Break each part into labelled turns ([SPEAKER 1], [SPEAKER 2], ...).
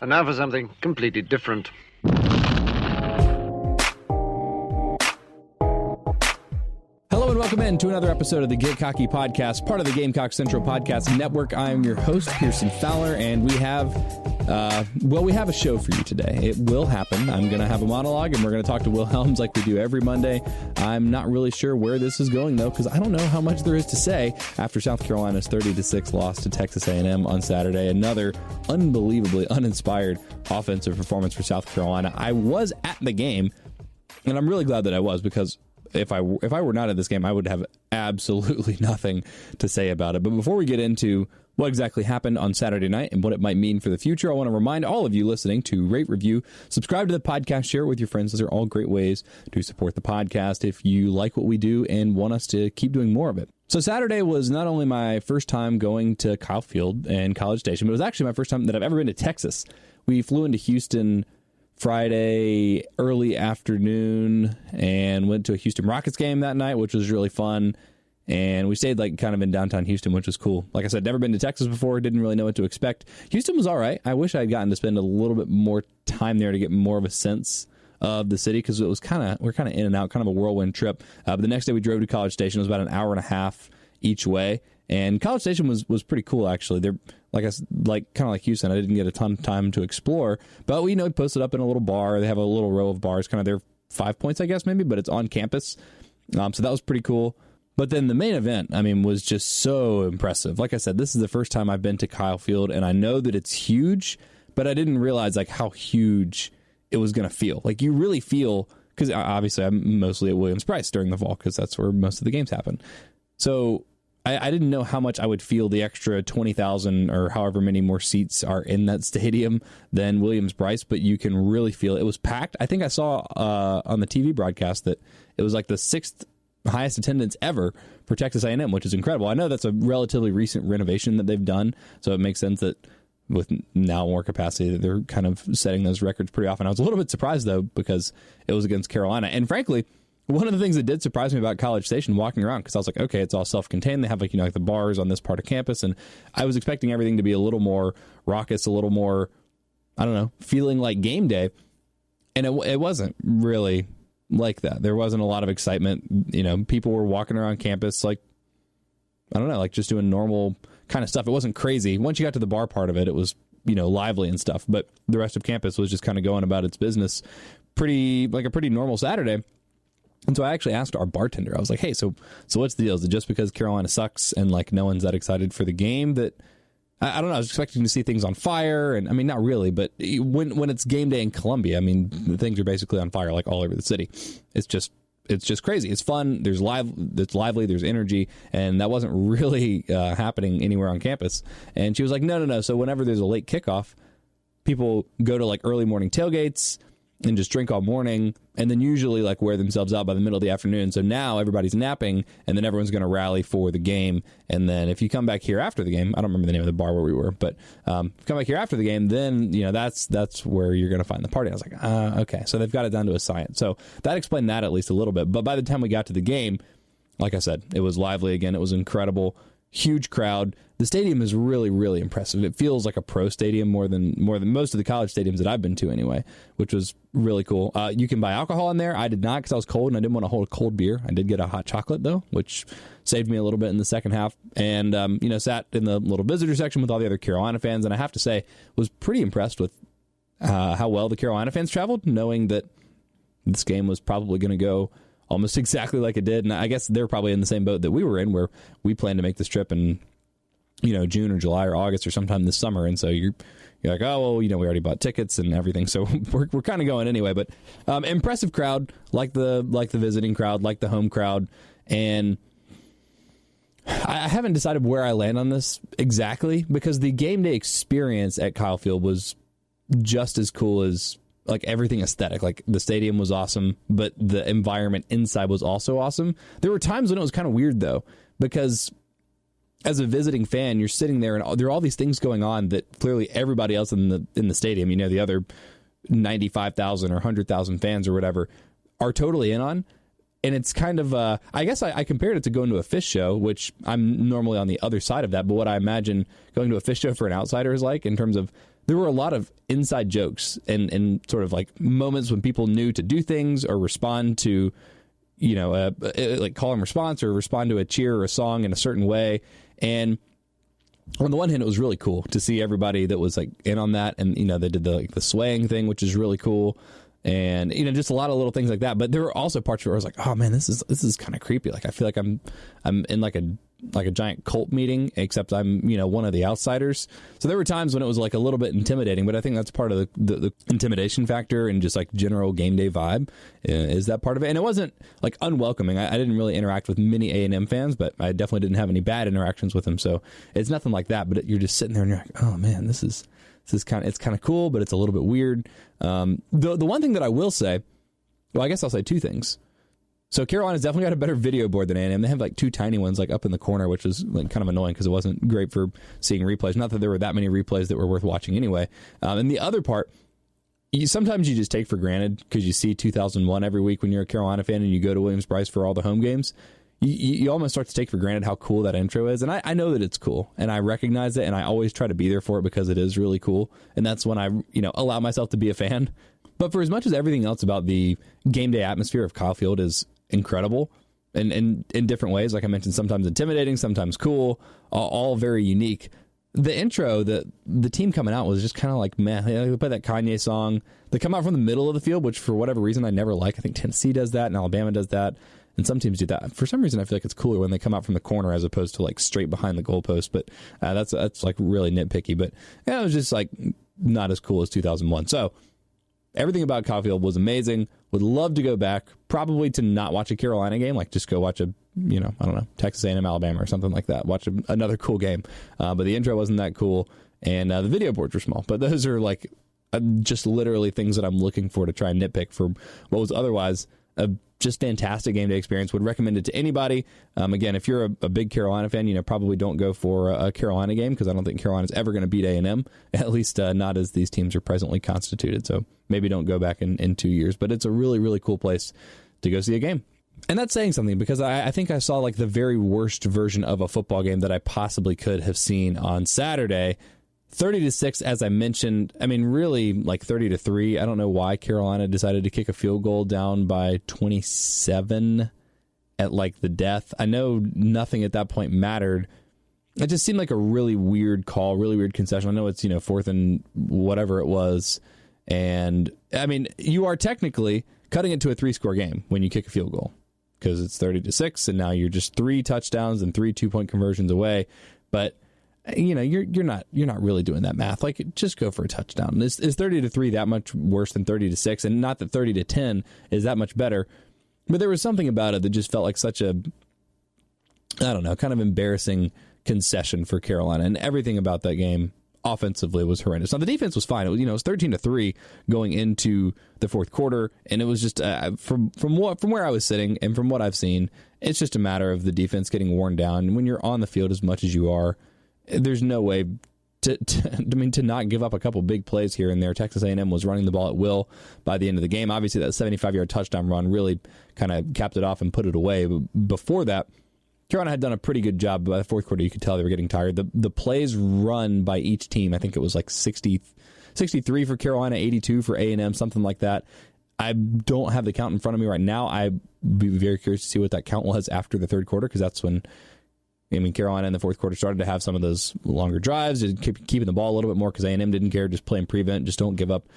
[SPEAKER 1] And now for something completely different.
[SPEAKER 2] Hello and welcome in to another episode of the Get Cocky Podcast, part of the Gamecock Central Podcast Network. I'm your host, Pearson Fowler, and we have a show for you today. It will happen. I'm going to have a monologue, and we're going to talk to Will Helms like we do every Monday. I'm not really sure where this is going, though, because I don't know how much there is to say after South Carolina's 30-6 loss to Texas A&M on Saturday. Another unbelievably uninspired offensive performance for South Carolina. I was at the game, and I'm really glad that I was, because if I were not at this game, I would have absolutely nothing to say about it. But before we get into what exactly happened on Saturday night and what it might mean for the future, I want to remind all of you listening to rate, review, subscribe to the podcast, share it with your friends. Those are all great ways to support the podcast if you like what we do and want us to keep doing more of it. So Saturday was not only my first time going to Kyle Field and College Station, but it was actually my first time that I've ever been to Texas. We flew into Houston Friday early afternoon and went to a Houston Rockets game that night, which was really fun. And we stayed kind of in downtown Houston, which was cool. Like I said, never been to Texas before, didn't really know what to expect. Houston was all right. I wish I had gotten to spend a little bit more time there to get more of a sense of the city, because it was we're kind of in and out, kind of a whirlwind trip. But the next day we drove to College Station. It was about an hour and a half each way. And College Station was pretty cool, actually. They're kind of like Houston. I didn't get a ton of time to explore, but we posted up in a little bar. They have a little row of bars, kind of their 5 points, I guess, maybe, but it's on campus. So that was pretty cool. But then the main event, was just so impressive. Like I said, this is the first time I've been to Kyle Field, and I know that it's huge, but I didn't realize how huge it was going to feel. You really feel, because obviously I'm mostly at Williams-Brice during the fall, because that's where most of the games happen. So I didn't know how much I would feel the extra 20,000 or however many more seats are in that stadium than Williams-Brice, but you can really feel it. It was packed. I think I saw on the TV broadcast that it was the sixth highest attendance ever for Texas A&M, which is incredible. I know that's a relatively recent renovation that they've done, so it makes sense that with now more capacity that they're kind of setting those records pretty often. I was a little bit surprised, though, because it was against Carolina. And frankly, one of the things that did surprise me about College Station walking around, because I was like, okay, it's all self-contained. They have the bars on this part of campus, and I was expecting everything to be a little more raucous, a little more, I don't know, feeling like game day. And it wasn't really like that. There wasn't a lot of excitement. People were walking around campus I don't know, just doing normal kind of stuff. It wasn't crazy. Once you got to the bar part of it, it was, lively and stuff. But the rest of campus was just kind of going about its business a pretty normal Saturday. And so I actually asked our bartender, I was like, hey, so what's the deal? Is it just because Carolina sucks and no one's that excited for the game that, I don't know, I was expecting to see things on fire, and not really, but when it's game day in Columbia, the things are basically on fire all over the city. It's just crazy. It's fun. It's lively. There's energy, and that wasn't really happening anywhere on campus. And she was like, no. So whenever there's a late kickoff, people go to early morning tailgates and just drink all morning, and then usually wear themselves out by the middle of the afternoon. So now everybody's napping, and then everyone's going to rally for the game. And then if you come back here after the game, I don't remember the name of the bar where we were, but if you come back here after the game, then that's where you're going to find the party. I was like, okay, so they've got it down to a science. So that explained that at least a little bit. But by the time we got to the game, like I said, it was lively again. It was incredible. Huge crowd. The stadium is really, really impressive. It feels like a pro stadium more than most of the college stadiums that I've been to anyway, which was really cool. You can buy alcohol in there. I did not, because I was cold and I didn't want to hold a cold beer. I did get a hot chocolate, though, which saved me a little bit in the second half. And, sat in the little visitor section with all the other Carolina fans. And I have to say, was pretty impressed with how well the Carolina fans traveled, knowing that this game was probably going to go almost exactly like it did. And I guess they're probably in the same boat that we were in, where we planned to make this trip in, June or July or August or sometime this summer. And so you're like, oh, well, we already bought tickets and everything. So we're kind of going anyway. But impressive crowd, like the visiting crowd, like the home crowd. And I haven't decided where I land on this exactly, because the game day experience at Kyle Field was just as cool as everything aesthetic. The stadium was awesome, but the environment inside was also awesome. There were times when it was kind of weird, though, because as a visiting fan, you're sitting there and there are all these things going on that clearly everybody else in the stadium, the other 95,000 or 100,000 fans or whatever, are totally in on. And it's kind of, I guess I compared it to going to a Fish show, which I'm normally on the other side of that. But what I imagine going to a Fish show for an outsider is like, in terms of, there were a lot of inside jokes and sort of like moments when people knew to do things or respond to, like call and response or respond to a cheer or a song in a certain way. And on the one hand, it was really cool to see everybody that was like in on that. And, they did the swaying thing, which is really cool. And, just a lot of little things like that. But there were also parts where I was like, oh man, this is kind of creepy. Like, I feel like I'm in like a giant cult meeting, except I'm, one of the outsiders. So there were times when it was like a little bit intimidating, but I think that's part of the intimidation factor and just like general game day vibe is that part of it. And it wasn't like unwelcoming. I didn't really interact with many A&M fans, but I definitely didn't have any bad interactions with them. So it's nothing like that, but you're just sitting there and you're like, oh man, this is kind of cool, but it's a little bit weird. The one thing that I will say, well, I guess I'll say two things. So Carolina's definitely got a better video board than A&M. They have like two tiny ones like up in the corner, which is like kind of annoying because it wasn't great for seeing replays. Not that there were that many replays that were worth watching anyway. And the other part, sometimes you just take for granted because you see 2001 every week when you're a Carolina fan and you go to Williams-Brice for all the home games. You almost start to take for granted how cool that intro is. And I know that it's cool and I recognize it and I always try to be there for it because it is really cool. And that's when I, allow myself to be a fan. But for as much as everything else about the game day atmosphere of Kyle Field is incredible and in different ways, like I mentioned, sometimes intimidating, sometimes cool, all very unique. The intro, the team coming out was just kind of like, man, they play that Kanye song. They come out from the middle of the field, which for whatever reason I never like. I think Tennessee does that and Alabama does that. And some teams do that. For some reason, I feel like it's cooler when they come out from the corner as opposed to like straight behind the goalpost. But that's like really nitpicky. But yeah, it was just like not as cool as 2001. So everything about Kyle Field was amazing. Would love to go back, probably to not watch a Carolina game, like just go watch a, I don't know, Texas A&M, Alabama or something like that. Watch another cool game. But the intro wasn't that cool. And the video boards were small. But those are like just literally things that I'm looking for to try and nitpick for what was otherwise a just fantastic game day experience. Would recommend it to anybody. Again, if you're a big Carolina fan, probably don't go for a Carolina game because I don't think Carolina's ever going to beat A&M, at least not as these teams are presently constituted. So maybe don't go back in 2 years, but it's a really, really cool place to go see a game. And that's saying something because I think I saw like the very worst version of a football game that I possibly could have seen on Saturday. 30-6, as I mentioned. I mean, really, like 30-3. I don't know why Carolina decided to kick a field goal down by 27 at like the death. I know nothing at that point mattered. It just seemed like a really weird call, really weird concession. I know it's, fourth and whatever it was. And I mean, you are technically cutting it to a 3-score game when you kick a field goal because it's 30-6 and now you're just 3 touchdowns and 3 2-point conversions away. But you're not really doing that math. Like, just go for a touchdown. Is 30-3 that much worse than 30-6? And not that 30-10 is that much better, but there was something about it that just felt like such a, I don't know, kind of embarrassing concession for Carolina. And everything about that game offensively was horrendous. Now the defense was fine. It was 13-3 going into the fourth quarter, and it was just from where I was sitting and from what I've seen, it's just a matter of the defense getting worn down. When you're on the field as much as you are, there's no way to not give up a couple big plays here and there. Texas A&M was running the ball at will by the end of the game. Obviously, that 75-yard touchdown run really kind of capped it off and put it away. But before that, Carolina had done a pretty good job. By the fourth quarter, you could tell they were getting tired. The plays run by each team, I think it was like 63 for Carolina, 82 for A&M, something like that. I don't have the count in front of me right now. I'd be very curious to see what that count was after the third quarter, because that's when Carolina in the fourth quarter started to have some of those longer drives, keeping the ball a little bit more because A&M didn't care, just playing prevent, just don't give up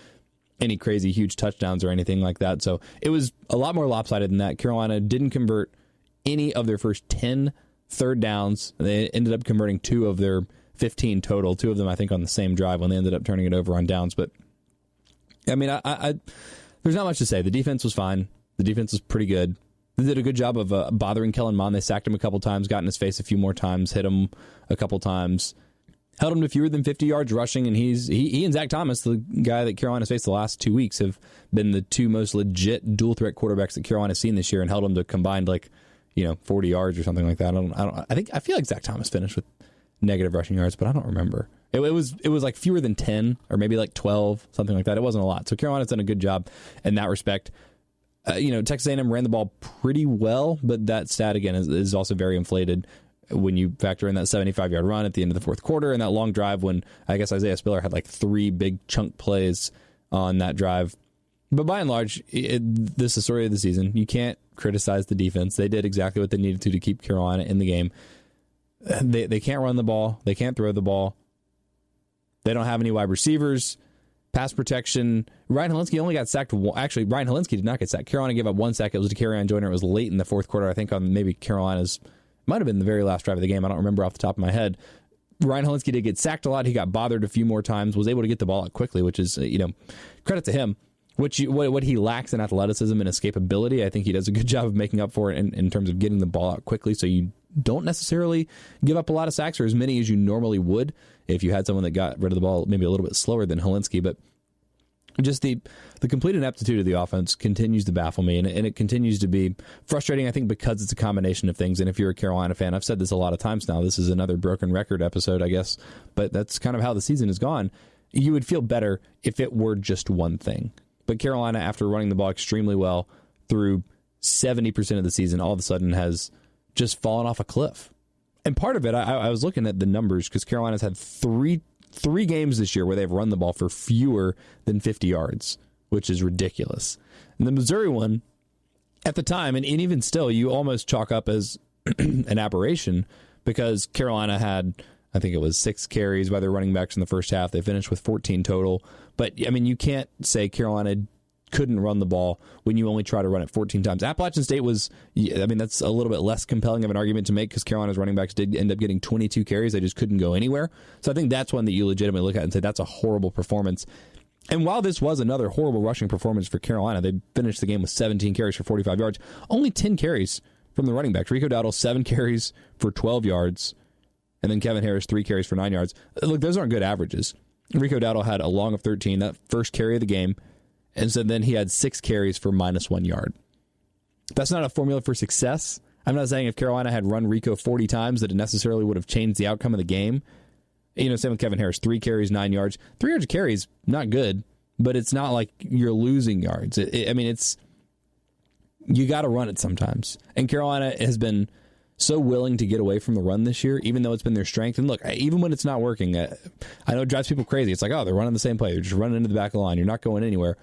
[SPEAKER 2] any crazy huge touchdowns or anything like that. So it was a lot more lopsided than that. Carolina didn't convert any of their first 10 third downs. They ended up converting 2 of their 15 total, 2 of them I think on the same drive when they ended up turning it over on downs. But I mean, I there's not much to say. The defense was fine. The defense was pretty good. They did a good job of bothering Kellen Mond. They sacked him a couple times, got in his face a few more times, hit him a couple times, held him to fewer than 50 yards rushing. And he and Zach Thomas, the guy that Carolina's faced the last 2 weeks, have been the 2 most legit dual threat quarterbacks that Carolina's seen this year, and held them to combined 40 yards or something like that. I feel like Zach Thomas finished with negative rushing yards, but I don't remember. It was like fewer than 10 or maybe like 12, something like that. It wasn't a lot. So Carolina's done a good job in that respect. Texas A&M ran the ball pretty well, but that stat, again, is also very inflated when you factor in that 75-yard run at the end of the fourth quarter and that long drive when I guess Isaiah Spiller had like 3 big chunk plays on that drive. But by and large, this is the story of the season. You can't criticize the defense. They did exactly what they needed to keep Carolina in the game. They can't run the ball. They can't throw the ball. They don't have any wide receivers. Pass protection. Ryan Helinski only got sacked. Actually, Ryan Helinski did not get sacked. Carolina gave up 1 sack. It was to Carrion Joyner. It was late in the fourth quarter. I think on maybe Carolina's, might have been the very last drive of the game. I don't remember off the top of my head. Ryan Helinski did get sacked a lot. He got bothered a few more times, was able to get the ball out quickly, which is, credit to him. What he lacks in athleticism and escapability, I think he does a good job of making up for it in terms of getting the ball out quickly, so you don't necessarily give up a lot of sacks or as many as you normally would if you had someone that got rid of the ball maybe a little bit slower than Helinski. But just the complete ineptitude of the offense continues to baffle me, and it continues to be frustrating, I think, because it's a combination of things. And if you're a Carolina fan, I've said this a lot of times now, this is another broken record episode, I guess, but that's kind of how the season has gone. You would feel better if it were just one thing. But Carolina, after running the ball extremely well through 70% of the season, all of a sudden has just fallen off a cliff. And part of it, I was looking at the numbers because Carolina's had three games this year where they've run the ball for fewer than 50 yards, which is ridiculous. And the Missouri one, at the time, and even still, you almost chalk up as an aberration because Carolina had, I think it was 6 carries by their running backs in the first half. They finished with 14 total. But, I mean, you can't say Carolina couldn't run the ball when you only try to run it 14 times. Appalachian State was, I mean, that's a little bit less compelling of an argument to make because Carolina's running backs did end up getting 22 carries. They just couldn't go anywhere. So I think that's one that you legitimately look at and say that's a horrible performance. And while this was another horrible rushing performance for Carolina, they finished the game with 17 carries for 45 yards. Only 10 carries from the running backs. Rico Dowdle, 7 carries for 12 yards. And then Kevin Harris, 3 carries for 9 yards. Look, those aren't good averages. Rico Dowdle had a long of 13, that first carry of the game. And so then he had 6 carries for -1 yard. That's not a formula for success. I'm not saying if Carolina had run Rico 40 times that it necessarily would have changed the outcome of the game. Same with Kevin Harris, 3 carries, 9 yards. 3 yards of carries, not good, but it's not like you're losing yards. You got to run it sometimes. And Carolina has been so willing to get away from the run this year, even though it's been their strength. And look, even when it's not working, I know it drives people crazy. It's like, oh, they're running the same play. They're just running into the back of the line. You're not going anywhere.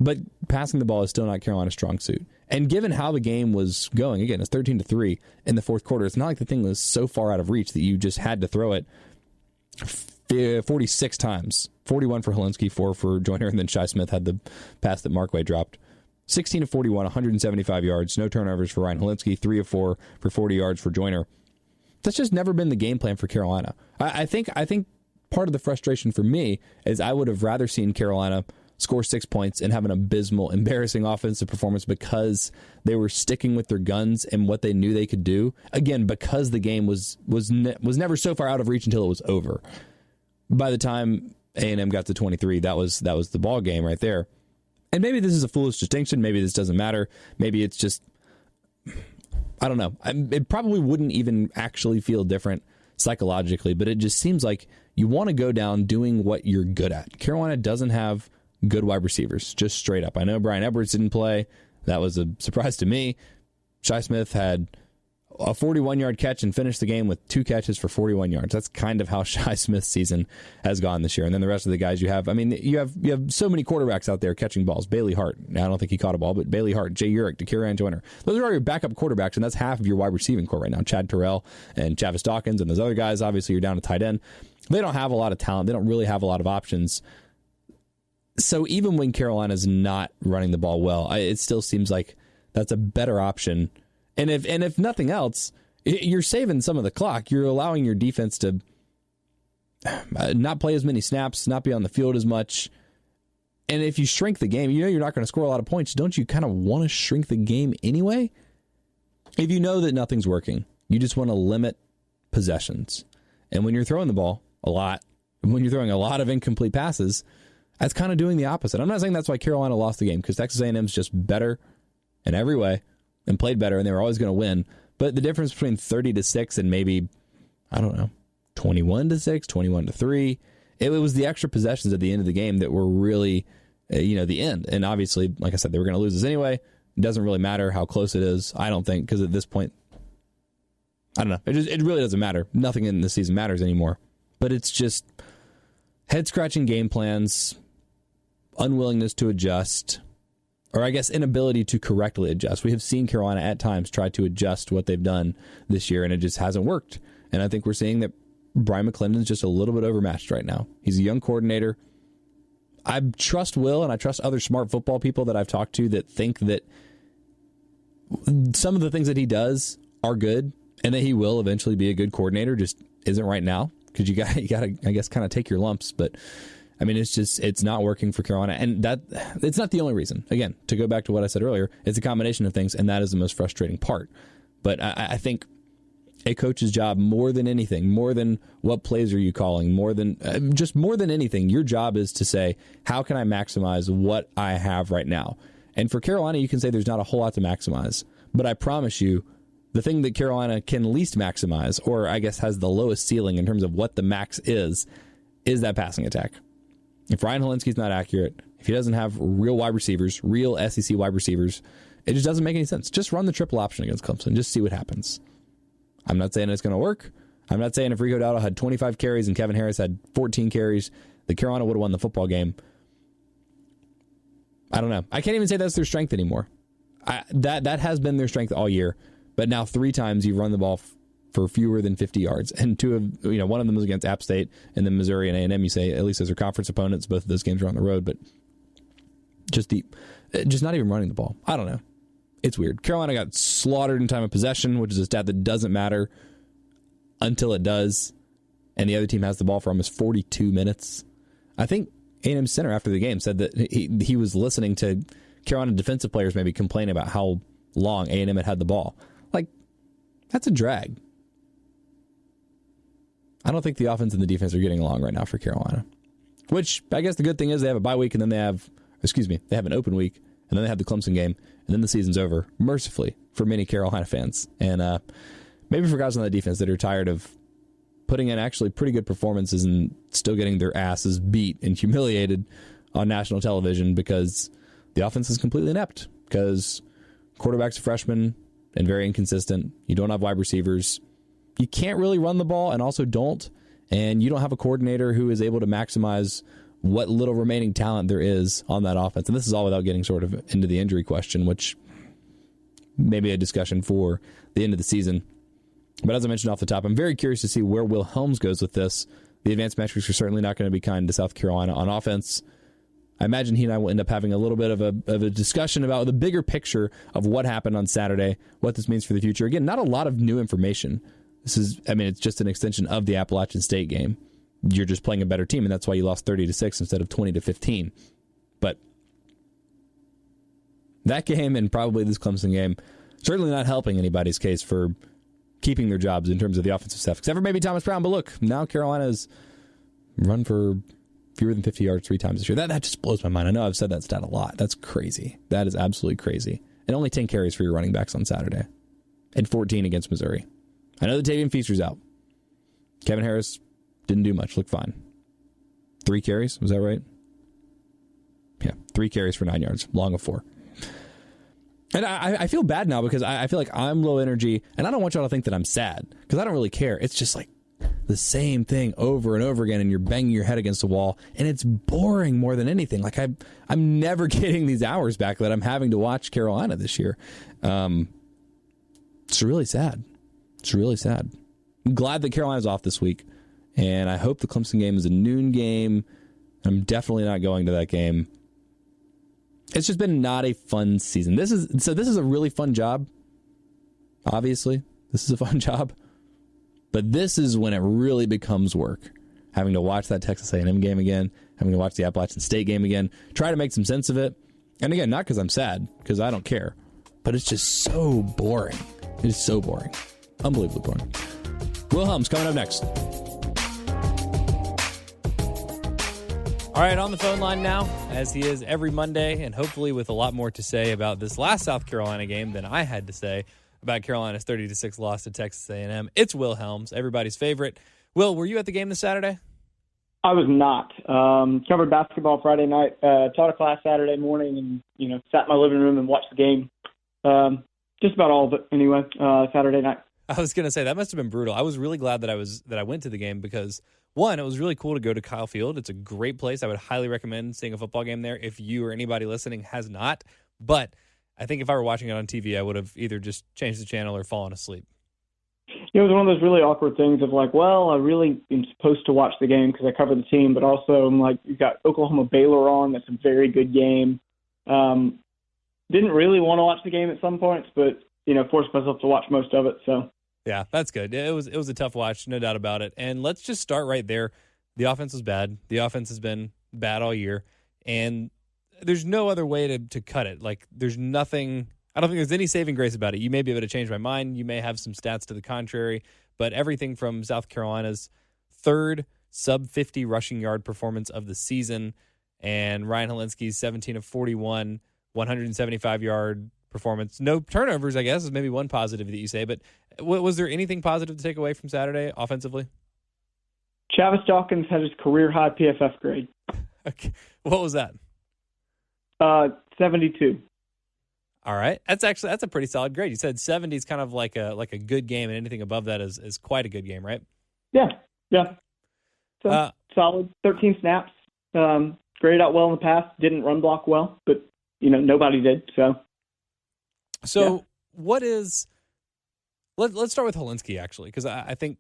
[SPEAKER 2] But passing the ball is still not Carolina's strong suit. And given how the game was going, again, it's 13-3 in the fourth quarter. It's not like the thing was so far out of reach that you just had to throw it 46 times. 41 for Helinski, 4 for Joyner, and then Shi Smith had the pass that Markway dropped. 16 of 41, 175 yards, no turnovers for Ryan Helinski, 3 of 4 for 40 yards for Joyner. That's just never been the game plan for Carolina. I think part of the frustration for me is I would have rather seen Carolina score 6 points and have an abysmal, embarrassing offensive performance because they were sticking with their guns and what they knew they could do. Again, because the game was never so far out of reach until it was over. By the time A&M got to 23, that was the ball game right there. And maybe this is a foolish distinction. Maybe this doesn't matter. Maybe it's just, I don't know. It probably wouldn't even actually feel different psychologically, but it just seems like you want to go down doing what you're good at. Carolina doesn't have good wide receivers, just straight up. I know Brian Edwards didn't play. That was a surprise to me. Shi Smith had a 41-yard catch and finished the game with 2 catches for 41 yards. That's kind of how Shi Smith's season has gone this year. And then the rest of the guys you have so many quarterbacks out there catching balls. Bailey Hart. Now, I don't think he caught a ball, but Bailey Hart, Jay Urich, DeCarrion Joyner. Those are all your backup quarterbacks, and that's half of your wide receiving core right now. Chad Terrell and Chavis Dawkins and those other guys. Obviously, you're down to tight end. They don't have a lot of talent. They don't really have a lot of options. So even when Carolina's not running the ball well, it still seems like that's a better option. And if nothing else, you're saving some of the clock. You're allowing your defense to not play as many snaps, not be on the field as much. And if you shrink the game, you're not going to score a lot of points. Don't you kind of want to shrink the game anyway? If you know that nothing's working, you just want to limit possessions. And when you're throwing the ball a lot, when you're throwing a lot of incomplete passes, that's kind of doing the opposite. I'm not saying that's why Carolina lost the game, because Texas A&M's just better in every way and played better, and they were always going to win. But the difference between 30-6 and maybe, 21-6, 21-3, it was the extra possessions at the end of the game that were really the end. And obviously, like I said, they were going to lose this anyway. It doesn't really matter how close it is, I don't think, because at this point, I don't know. It really doesn't matter. Nothing in the season matters anymore. But it's just head-scratching game plans, unwillingness to adjust, or I guess inability to correctly adjust. We have seen Carolina at times try to adjust what they've done this year, and it just hasn't worked. And I think we're seeing that Brian McClendon's just a little bit overmatched right now. He's a young coordinator. I trust Will, and I trust other smart football people that I've talked to that think that some of the things that he does are good, and that he will eventually be a good coordinator, just isn't right now. Because you got to, I guess, kind of take your lumps. But, I mean, it's not working for Carolina. And it's not the only reason. Again, to go back to what I said earlier, it's a combination of things, and that is the most frustrating part. But I think a coach's job, more than anything, more than what plays are you calling, more than anything, your job is to say, how can I maximize what I have right now? And for Carolina, you can say there's not a whole lot to maximize. But I promise you, the thing that Carolina can least maximize, or I guess has the lowest ceiling in terms of what the max is that passing attack. If Ryan Helinski's not accurate, if he doesn't have real wide receivers, real SEC wide receivers, it just doesn't make any sense. Just run the triple option against Clemson. Just see what happens. I'm not saying it's going to work. I'm not saying if Rico Dowdle had 25 carries and Kevin Harris had 14 carries, that Carolina would have won the football game. I don't know. I can't even say that's their strength anymore. That has been their strength all year. But now 3 times you've run the ball for fewer than 50 yards. And one of them was against App State, and then Missouri and A&M, you say, at least as their conference opponents. Both of those games are on the road. But just not even running the ball. I don't know. It's weird. Carolina got slaughtered in time of possession, which is a stat that doesn't matter until it does. And the other team has the ball for almost 42 minutes. I think A&M center after the game said that he was listening to Carolina defensive players maybe complain about how long A&M had the ball. Like, that's a drag. I don't think the offense and the defense are getting along right now for Carolina. Which, I guess the good thing is they have a bye week, and then they have an open week, and then they have the Clemson game, and then the season's over, mercifully, for many Carolina fans. And maybe for guys on the defense that are tired of putting in actually pretty good performances and still getting their asses beat and humiliated on national television because the offense is completely inept, because quarterback's a freshman and very inconsistent. You don't have wide receivers. You can't really run the ball, and also don't. And you don't have a coordinator who is able to maximize what little remaining talent there is on that offense. And this is all without getting sort of into the injury question, which may be a discussion for the end of the season. But as I mentioned off the top, I'm very curious to see where Will Helms goes with this. The advanced metrics are certainly not going to be kind to South Carolina on offense. I imagine he and I will end up having a little bit of a discussion about the bigger picture of what happened on Saturday, what this means for the future. Again, not a lot of new information. It's just an extension of the Appalachian State game. You're just playing a better team, and that's why you lost 30-6 instead of 20-15. But that game, and probably this Clemson game, certainly not helping anybody's case for keeping their jobs in terms of the offensive staff, except for maybe Thomas Brown. But look, now Carolina's run for fewer than 50 yards 3 times this year. That just blows my mind. I know I've said that stat a lot. That's crazy. That is absolutely crazy. And only 10 carries for your running backs on Saturday. And 14 against Missouri. I know the Tavian Feaster's out. Kevin Harris didn't do much. Looked fine. 3 carries? Was that right? Yeah, 3 carries for 9 yards. Long of 4. And I feel bad now because I feel like I'm low energy. And I don't want y'all to think that I'm sad. Because I don't really care. It's just like the same thing over and over again, and you're banging your head against the wall, and it's boring more than anything. Like I'm never getting these hours back that I'm having to watch Carolina this year. It's really sad. It's really sad. I'm glad that Carolina's off this week, and I hope the Clemson game is a noon game. I'm definitely not going to that game. It's just been not a fun season. This is a really fun job. Obviously, this is a fun job. But this is when it really becomes work. Having to watch that Texas A&M game again, having to watch the Appalachian State game again, try to make some sense of it. And again, not because I'm sad, because I don't care. But it's just so boring. It is so boring. Unbelievably boring. Will Helms coming up next.
[SPEAKER 3] All right, on the phone line now, as he is every Monday, and hopefully with a lot more to say about this last South Carolina game than I had to say about Carolina's 30-6 loss to Texas A&M. It's Will Helms, everybody's favorite. Will, were you at the game this Saturday?
[SPEAKER 4] I was not. Covered basketball Friday night, taught a class Saturday morning, and, sat in my living room and watched the game. Just about all of it anyway, Saturday night.
[SPEAKER 3] I was going to say that must have been brutal. I was really glad that I went to the game because, one, it was really cool to go to Kyle Field. It's a great place. I would highly recommend seeing a football game there if you or anybody listening has not. But I think if I were watching it on TV, I would have either just changed the channel or fallen asleep.
[SPEAKER 4] It was one of those really awkward things of like, well, I really am supposed to watch the game because I cover the team, but also I'm like, you've got Oklahoma Baylor on. That's a very good game. Didn't really want to watch the game at some points, but, forced myself to watch most of it. So
[SPEAKER 3] yeah, that's good. It was a tough watch, no doubt about it. And let's just start right there. The offense was bad. The offense has been bad all year, and there's no other way to cut it. Like, there's nothing. I don't think there's any saving grace about it. You may be able to change my mind. You may have some stats to the contrary, but everything from South Carolina's third sub-50 rushing yard performance of the season and Ryan Helinski's 17 of 41, 175-yard performance. No turnovers, I guess, is maybe one positive that you say, but was there anything positive to take away from Saturday offensively?
[SPEAKER 4] Chavis Dawkins had his career-high PFF grade.
[SPEAKER 3] Okay. What was that?
[SPEAKER 4] 72.
[SPEAKER 3] All right. That's a pretty solid grade. You said 70 is kind of like a good game, and anything above that is quite a good game, right?
[SPEAKER 4] Yeah. So, solid. 13 snaps. Graded out well in the pass. Didn't run block well, but, nobody did. So yeah.
[SPEAKER 3] What is – let's start with Helinski, actually, because I think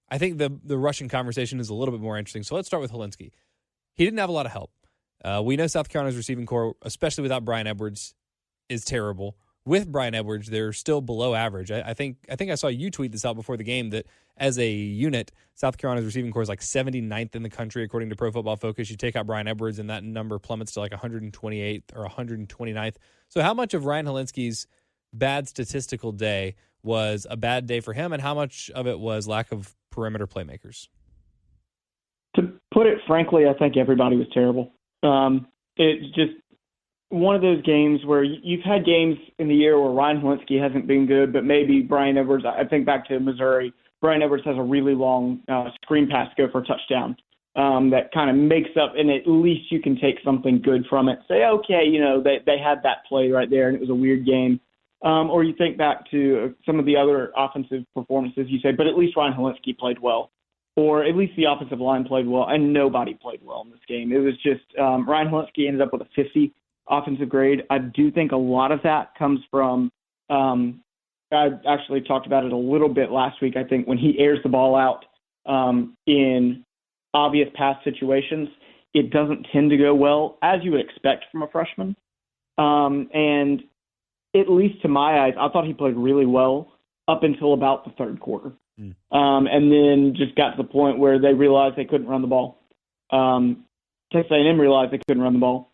[SPEAKER 3] the Russian conversation is a little bit more interesting. So let's start with Helinski. He didn't have a lot of help. We know South Carolina's receiving core, especially without Brian Edwards, is terrible. With Brian Edwards, they're still below average. I think I saw you tweet this out before the game that as a unit, South Carolina's receiving core is like 79th in the country according to Pro Football Focus. You take out Brian Edwards, and that number plummets to like 128th or 129th. So how much of Ryan Helinski's bad statistical day was a bad day for him, and how much of it was lack of perimeter playmakers?
[SPEAKER 4] To put it frankly, I think everybody was terrible. It's just one of those games where you've had games in the year where Ryan Helinski hasn't been good, but maybe Brian Edwards, I think back to Missouri, Brian Edwards has a really long screen pass to go for a touchdown that kind of makes up, and at least you can take something good from it. Say, okay, they had that play right there, and it was a weird game. Or you think back to some of the other offensive performances, you say, but at least Ryan Helinski played well. Or at least the offensive line played well, and nobody played well in this game. It was just Ryan Helinski ended up with a 50 offensive grade. I do think a lot of that comes from I actually talked about it a little bit last week. I think when he airs the ball out in obvious pass situations, it doesn't tend to go well, as you would expect from a freshman. And at least to my eyes, I thought he played really well up until about the third quarter. And then just got to the point where they realized they couldn't run the ball. Texas A&M realized they couldn't run the ball.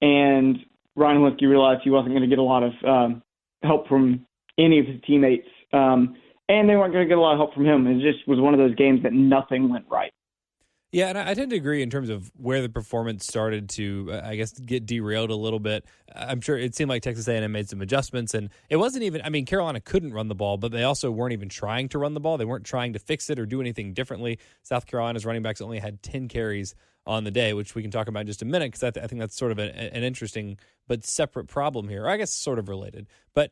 [SPEAKER 4] And Ryan Helinski realized he wasn't going to get a lot of help from any of his teammates. And they weren't going to get a lot of help from him. It just was one of those games that nothing went right.
[SPEAKER 3] Yeah, and I tend to agree in terms of where the performance started to, I guess, get derailed a little bit. I'm sure it seemed like Texas A&M made some adjustments, and it wasn't even, Carolina couldn't run the ball, but they also weren't even trying to run the ball. They weren't trying to fix it or do anything differently. South Carolina's running backs only had 10 carries on the day, which we can talk about in just a minute, because I think that's sort of an interesting but separate problem here, or I guess sort of related. But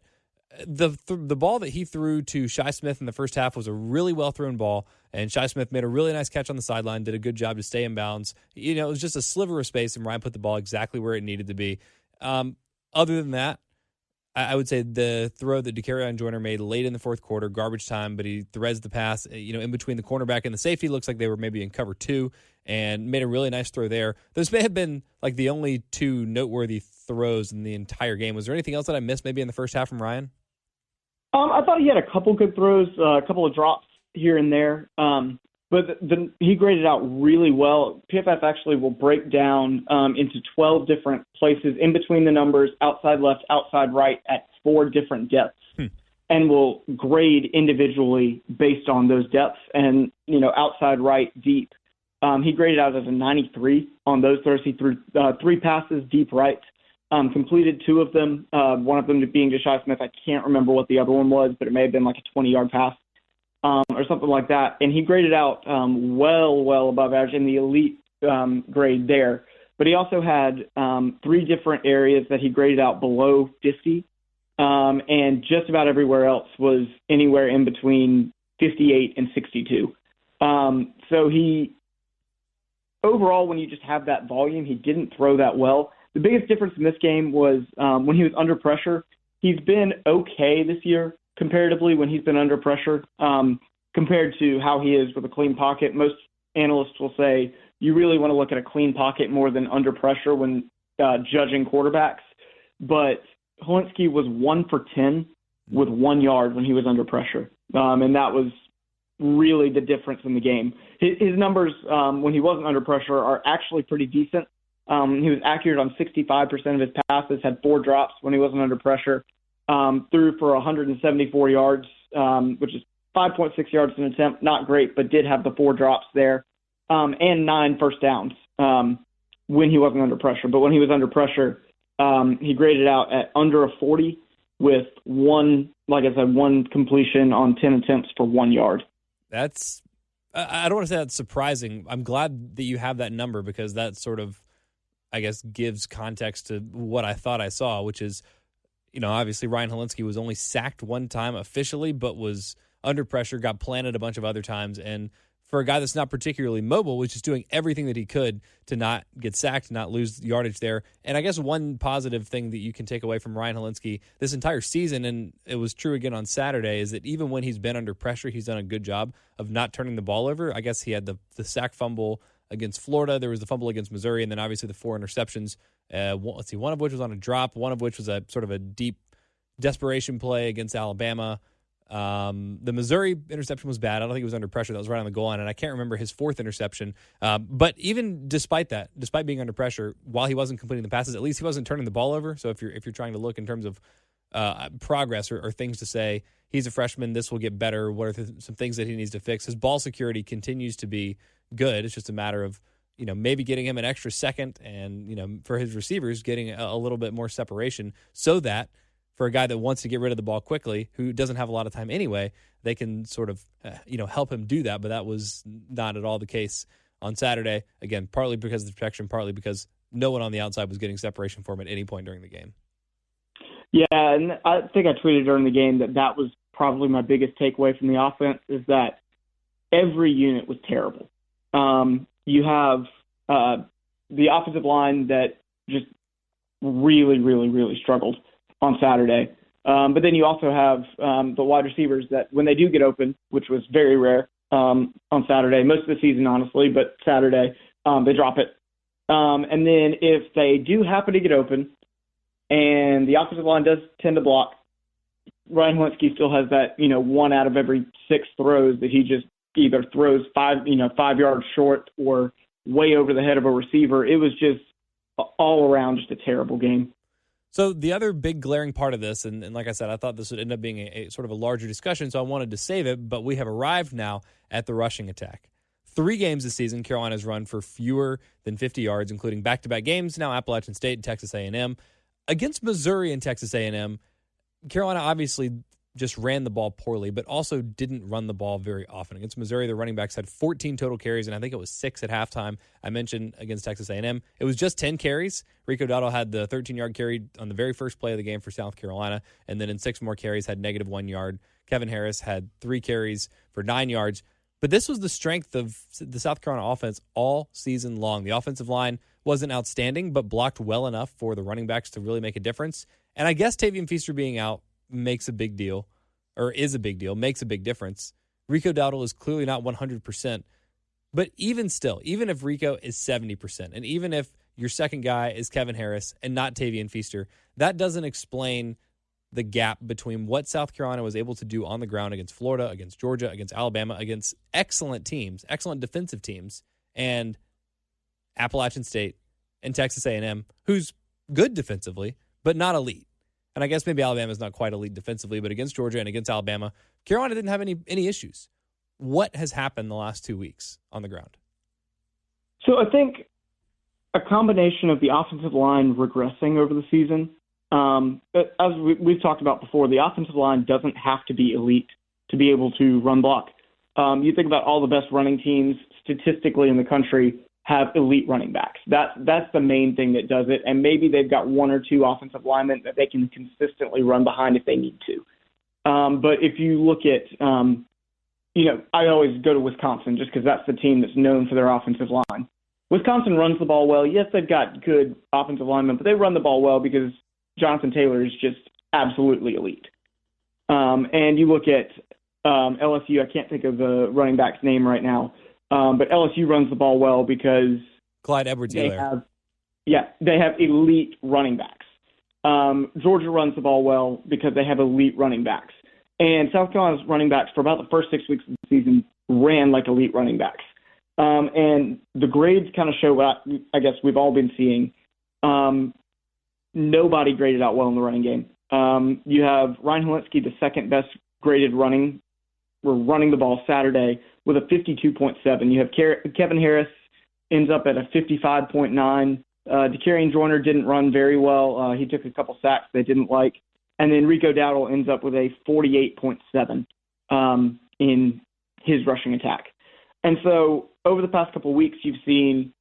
[SPEAKER 3] the ball that he threw to Shi Smith in the first half was a really well-thrown ball, and Shi Smith made a really nice catch on the sideline, did a good job to stay in bounds. It was just a sliver of space, and Ryan put the ball exactly where it needed to be. Other than that, I would say the throw that DeCarrion Joyner made late in the fourth quarter, garbage time, but he threads the pass, in between the cornerback and the safety. Looks like they were maybe in cover two, and made a really nice throw there. Those may have been like the only two noteworthy throws in the entire game. Was there anything else that I missed maybe in the first half from Ryan?
[SPEAKER 4] I thought he had a couple good throws, a couple of drops here and there, but he graded out really well. PFF actually will break down into 12 different places in between the numbers, outside left, outside right, at 4 different depths, and will grade individually based on those depths. And, outside right, deep. He graded out as a 93 on those throws. He threw 3 passes deep right. Completed 2 of them, one of them being to Shi Smith. I can't remember what the other one was, but it may have been like a 20-yard pass or something like that. And he graded out well above average in the elite grade there. But he also had 3 different areas that he graded out below 50, and just about everywhere else was anywhere in between 58 and 62. So he, overall, when you just have that volume, he didn't throw that well. The biggest difference in this game was when he was under pressure. He's been okay this year comparatively when he's been under pressure compared to how he is with a clean pocket. Most analysts will say you really want to look at a clean pocket more than under pressure when judging quarterbacks. But Helms was 1 for 10 with 1 yard when he was under pressure. And that was really the difference in the game. His numbers when he wasn't under pressure are actually pretty decent. He was accurate on 65% of his passes, had 4 drops when he wasn't under pressure, threw for 174 yards, which is 5.6 yards an attempt. Not great, but did have the 4 drops there, and 9 first downs when he wasn't under pressure. But when he was under pressure, he graded out at under a 40 with 1 completion on 10 attempts for 1 yard.
[SPEAKER 3] That's, I don't want to say that's surprising. I'm glad that you have that number because that sort of, I guess, gives context to what I thought I saw, which is, obviously Ryan Helms was only sacked 1 time officially, but was under pressure, got planted a bunch of other times, and for a guy that's not particularly mobile, was just doing everything that he could to not get sacked, not lose yardage there. And I guess one positive thing that you can take away from Ryan Helms this entire season, and it was true again on Saturday, is that even when he's been under pressure, he's done a good job of not turning the ball over. I guess he had the sack fumble against Florida. There was the fumble against Missouri, and then obviously the 4 interceptions. One of which was on a drop, one of which was a sort of a deep desperation play against Alabama. The Missouri interception was bad. I don't think it was under pressure. That was right on the goal line, and I can't remember his 4th interception. But even despite that, despite being under pressure, while he wasn't completing the passes, at least he wasn't turning the ball over. So if you're trying to look in terms of progress or things to say, he's a freshman, this will get better. What are some things that he needs to fix? His ball security continues to be good. It's just a matter of maybe getting him an extra second and for his receivers getting a little bit more separation so that for a guy that wants to get rid of the ball quickly, who doesn't have a lot of time anyway, they can sort of, help him do that. But that was not at all the case on Saturday. Again, partly because of the protection, partly because no one on the outside was getting separation for him at any point during the game.
[SPEAKER 4] Yeah, and I think I tweeted during the game that was probably my biggest takeaway from the offense is that every unit was terrible. You have the offensive line that just really, really, really struggled on Saturday. But then you also have the wide receivers that when they do get open, which was very rare on Saturday, most of the season, honestly, but Saturday, they drop it. And then if they do happen to get open and the offensive line does tend to block, Ryan Helms still has that, 1 out of every 6 throws that he just either throws 5 yards short or way over the head of a receiver. It was just all around just a terrible game.
[SPEAKER 3] So the other big glaring part of this, and like I said, I thought this would end up being a sort of a larger discussion, so I wanted to save it, but we have arrived now at the rushing attack. 3 games this season, Carolina's run for fewer than 50 yards, including back-to-back games, now Appalachian State and Texas A&M. Against Missouri and Texas A&M, Carolina obviously just ran the ball poorly, but also didn't run the ball very often. Against Missouri, the running backs had 14 total carries, and I think it was 6 at halftime. I mentioned against Texas A&M, it was just 10 carries. Rico Dowdle had the 13-yard carry on the very first play of the game for South Carolina, and then in 6 more carries had -1 yard. Kevin Harris had 3 carries for 9 yards. But this was the strength of the South Carolina offense all season long. The offensive line wasn't outstanding, but blocked well enough for the running backs to really make a difference. And I guess Tavian Feaster being out makes a big deal, or is a big deal, makes a big difference. Rico Dowdle is clearly not 100%. But even still, even if Rico is 70%, and even if your second guy is Kevin Harris and not Tavian Feaster, that doesn't explain the gap between what South Carolina was able to do on the ground against Florida, against Georgia, against Alabama, against excellent teams, excellent defensive teams, and Appalachian State and Texas A&M, who's good defensively, but not elite. And I guess maybe Alabama's not quite elite defensively, but against Georgia and against Alabama, Carolina didn't have any issues. What has happened the last 2 weeks on the ground?
[SPEAKER 4] So I think a combination of the offensive line regressing over the season. As we've talked about before, the offensive line doesn't have to be elite to be able to run block. You think about all the best running teams statistically in the country, have elite running backs. That's the main thing that does it. And maybe they've got one or two offensive linemen that they can consistently run behind if they need to. But if you look at, I always go to Wisconsin just because that's the team that's known for their offensive line. Wisconsin runs the ball well. Yes, they've got good offensive linemen, but they run the ball well because Jonathan Taylor is just absolutely elite. And you look at LSU, I can't think of the running back's name right now, but LSU runs the ball well because
[SPEAKER 3] Clyde Edwards-Helaire.
[SPEAKER 4] They have elite running backs. Georgia runs the ball well because they have elite running backs. And South Carolina's running backs for about the first 6 weeks of the season ran like elite running backs. And the grades kind of show what I guess we've all been seeing. Nobody graded out well in the running game. You have Ryan Helinski, the second best graded running the ball Saturday with a 52.7. You have Kevin Harris ends up at a 55.9. DeCarrion Joyner didn't run very well. He took a couple sacks they didn't like. And then Rico Dowdle ends up with a 48.7 in his rushing attack. And so over the past couple of weeks, you've seen,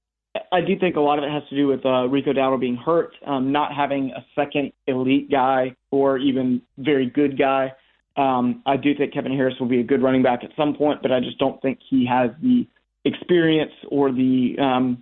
[SPEAKER 4] I do think a lot of it has to do with Rico Dowdle being hurt, not having a second elite guy or even very good guy. I do think Kevin Harris will be a good running back at some point, but I just don't think he has the experience or the,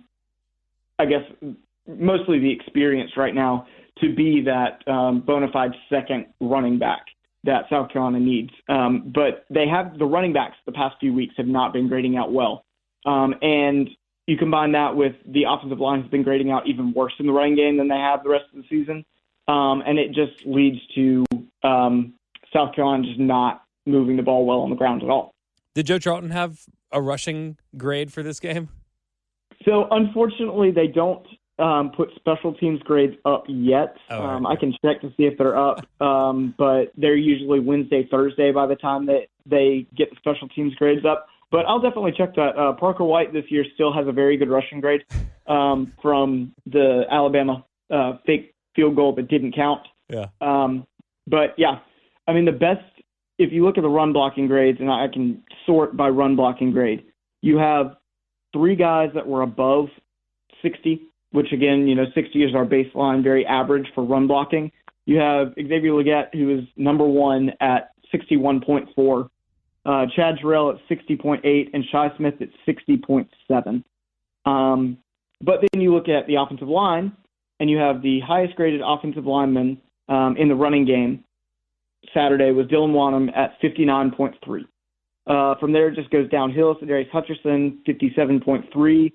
[SPEAKER 4] mostly the experience right now to be that bona fide second running back that South Carolina needs. But they have the running backs the past few weeks have not been grading out well. And you combine that with the offensive line has been grading out even worse in the running game than they have the rest of the season. And it just leads to South Carolina just not moving the ball well on the ground at all.
[SPEAKER 3] Did Joe Charlton have a rushing grade for this game?
[SPEAKER 4] So unfortunately, they don't put special teams grades up yet.
[SPEAKER 3] Right.
[SPEAKER 4] I can check to see if they're up, but they're usually Wednesday, Thursday by the time that they get the special teams grades up. But I'll definitely check that. Parker White this year still has a very good rushing grade from the Alabama fake field goal that didn't count.
[SPEAKER 3] Yeah.
[SPEAKER 4] But, yeah, I mean, the best, if you look at the run blocking grades, and I can sort by run blocking grade, you have three guys that were above 60, which, again, 60 is our baseline, very average for run blocking. You have Xavier Legette, who is number one at 61.4. Chad Jarrell at 60.8 and Shi Smith at 60.7. But then you look at the offensive line, and you have the highest graded offensive lineman in the running game Saturday was Dylan Wanham at 59.3. From there, it just goes downhill. So Darius Hutcherson, 57.3.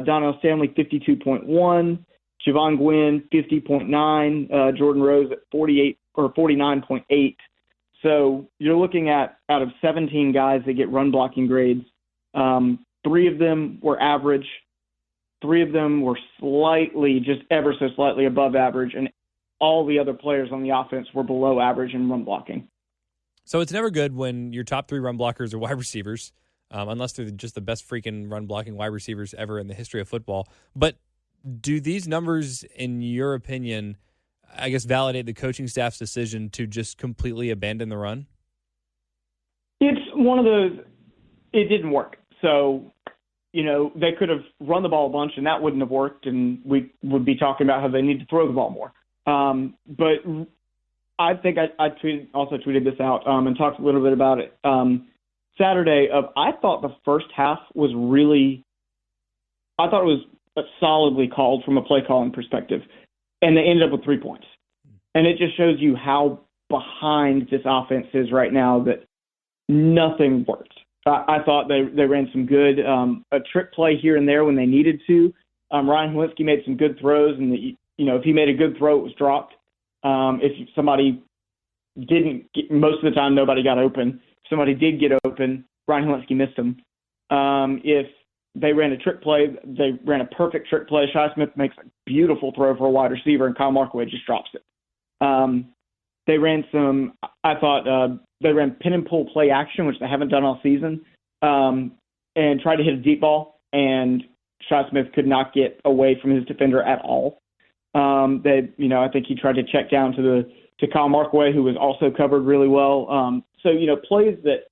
[SPEAKER 4] Donnell Stanley, 52.1. Javon Gwynn, 50.9. Jordan Rose at 48 or 49.8. So you're looking at, out of 17 guys that get run blocking grades, 3 of them were average, 3 of them were slightly, just ever so slightly above average, and all the other players on the offense were below average in run blocking.
[SPEAKER 3] So it's never good when your top 3 run blockers are wide receivers, unless they're just the best freaking run blocking wide receivers ever in the history of football. But do these numbers, in your opinion, I guess, validate the coaching staff's decision to just completely abandon the run?
[SPEAKER 4] It's one of those, it didn't work. So, they could have run the ball a bunch and that wouldn't have worked, and we would be talking about how they need to throw the ball more. But I think I tweeted this out and talked a little bit about it Saturday. I thought the first half was solidly called from a play calling perspective. And they ended up with 3 points. And it just shows you how behind this offense is right now that nothing worked. I thought they ran some good, a trick play here and there when they needed to. Ryan Helinski made some good throws, and if he made a good throw, it was dropped. If somebody didn't get, most of the time nobody got open. If somebody did get open, Ryan Helinski missed them. If they ran a trick play, they ran a perfect trick play. Shi Smith makes a beautiful throw for a wide receiver, and Kyle Markaway just drops it. They ran they ran pin and pull play action, which they haven't done all season, and tried to hit a deep ball, and Shi Smith could not get away from his defender at all. I think he tried to check down to Kyle Markaway, who was also covered really well. So plays that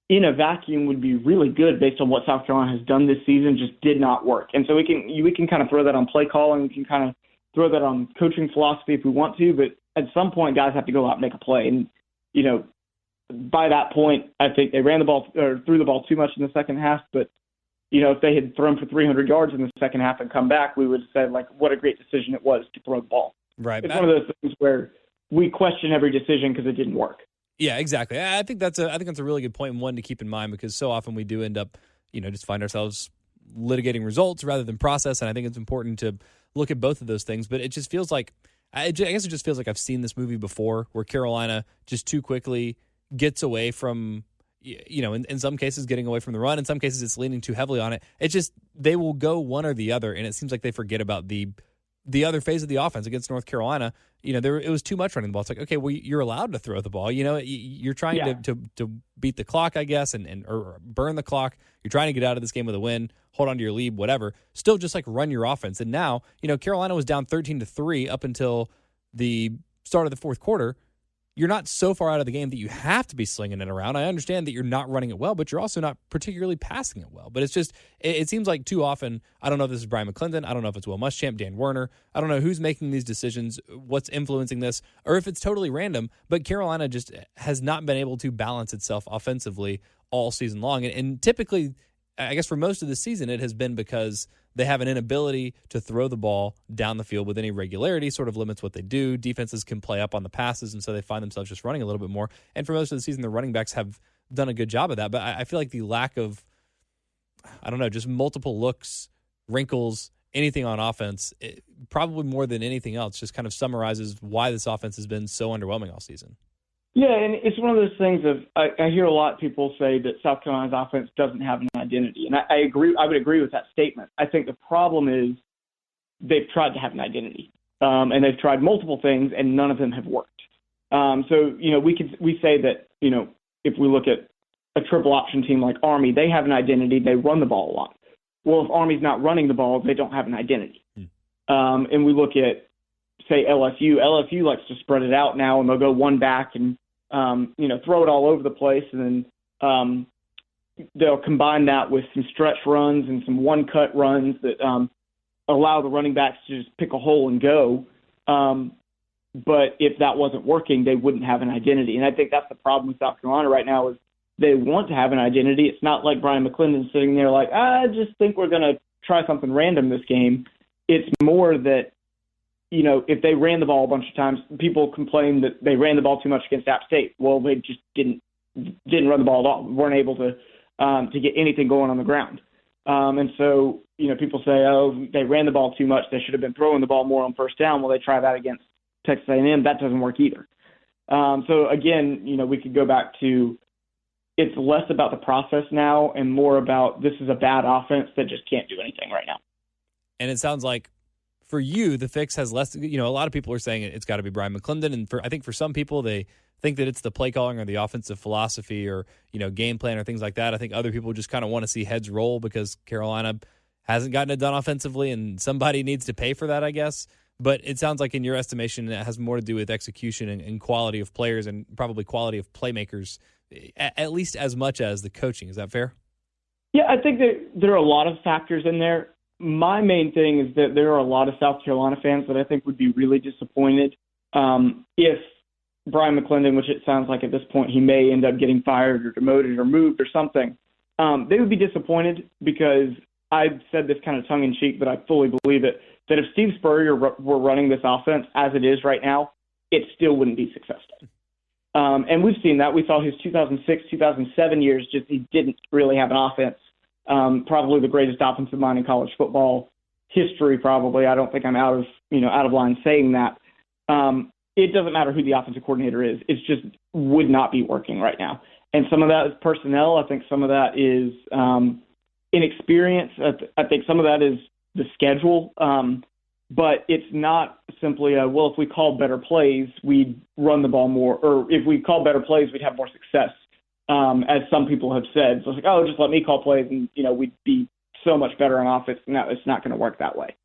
[SPEAKER 4] in a vacuum would be really good based on what South Carolina has done this season, just did not work. And so we can kind of throw that on play calling. We can kind of throw that on coaching philosophy if we want to, but at some point guys have to go out and make a play. And, by that point, I think they ran the ball or threw the ball too much in the second half. But, if they had thrown for 300 yards in the second half and come back, we would have said, like, what a great decision it was to throw the ball.
[SPEAKER 3] Right.
[SPEAKER 4] It's one of those things where we question every decision because it didn't work.
[SPEAKER 3] Yeah, exactly. I think that's a really good point and one to keep in mind, because so often we do end up, just find ourselves litigating results rather than process. And I think it's important to look at both of those things. But it just feels like, I guess it just feels like I've seen this movie before, where Carolina just too quickly gets away from, in some cases getting away from the run. In some cases it's leaning too heavily on it. It's just, they will go one or the other. And it seems like they forget about the other phase of the offense against North Carolina. It was too much running the ball. It's like, okay, well, you're allowed to throw the ball. You're trying to beat the clock, I guess, or burn the clock. You're trying to get out of this game with a win, hold on to your lead, whatever. Still just like run your offense. And now, Carolina was down 13-3 up until the start of the fourth quarter. You're not so far out of the game that you have to be slinging it around. I understand that you're not running it well, but you're also not particularly passing it well. But it's just, it seems like too often, I don't know if this is Brian McClendon, I don't know if it's Will Muschamp, Dan Werner, I don't know who's making these decisions, what's influencing this, or if it's totally random, but Carolina just has not been able to balance itself offensively all season long. And typically, I guess for most of the season, it has been because they have an inability to throw the ball down the field with any regularity, sort of limits what they do. Defenses can play up on the passes, and so they find themselves just running a little bit more. And for most of the season, the running backs have done a good job of that. But I feel like the lack of, just multiple looks, wrinkles, anything on offense, probably more than anything else, just kind of summarizes why this offense has been so underwhelming all season.
[SPEAKER 4] Yeah, and it's one of those things of I hear a lot of people say that South Carolina's offense doesn't have an identity, and I agree. I would agree with that statement. I think the problem is they've tried to have an identity, and they've tried multiple things, and none of them have worked. So we say that if we look at a triple option team like Army, they have an identity. They run the ball a lot. Well, if Army's not running the ball, they don't have an identity. And we look at, say, LSU. LSU likes to spread it out now, and they'll go one back and throw it all over the place, and then they'll combine that with some stretch runs and some one-cut runs that allow the running backs to just pick a hole and go. But if that wasn't working, they wouldn't have an identity. And I think that's the problem with South Carolina right now is they want to have an identity. It's not like Brian McClendon sitting there like, I just think we're going to try something random this game. It's more that, if they ran the ball a bunch of times, people complain that they ran the ball too much against App State. Well, they just didn't run the ball at all. Weren't able to get anything going on the ground. And so, people say, oh, they ran the ball too much. They should have been throwing the ball more on first down. Well, they try that against Texas A&M. That doesn't work either. So again, we could go back to it's less about the process now and more about this is a bad offense that just can't do anything right now.
[SPEAKER 3] And it sounds like for you, the fix has less, a lot of people are saying it's got to be Brian McClendon. And I think for some people, they think that it's the play calling or the offensive philosophy or, game plan or things like that. I think other people just kind of want to see heads roll because Carolina hasn't gotten it done offensively and somebody needs to pay for that, I guess. But it sounds like in your estimation, it has more to do with execution and quality of players and probably quality of playmakers, at least as much as the coaching. Is that fair?
[SPEAKER 4] Yeah, I think that there are a lot of factors in there. My main thing is that there are a lot of South Carolina fans that I think would be really disappointed if Brian McClendon, which it sounds like at this point he may end up getting fired or demoted or moved or something, they would be disappointed because I've said this kind of tongue-in-cheek, but I fully believe it, that if Steve Spurrier were running this offense as it is right now, it still wouldn't be successful. And we've seen that. We saw his 2006, 2007 years, just he didn't really have an offense. Probably the greatest offensive mind in college football history, probably. I don't think I'm out of line saying that. It doesn't matter who the offensive coordinator is. It's just would not be working right now. And some of that is personnel. I think some of that is inexperience. I think some of that is the schedule. But it's not simply if we call better plays, we'd run the ball more. Or if we call better plays, we'd have more success. As some people have said. So it's like, just let me call plays and, we'd be so much better on offense. No, it's not going to work that way.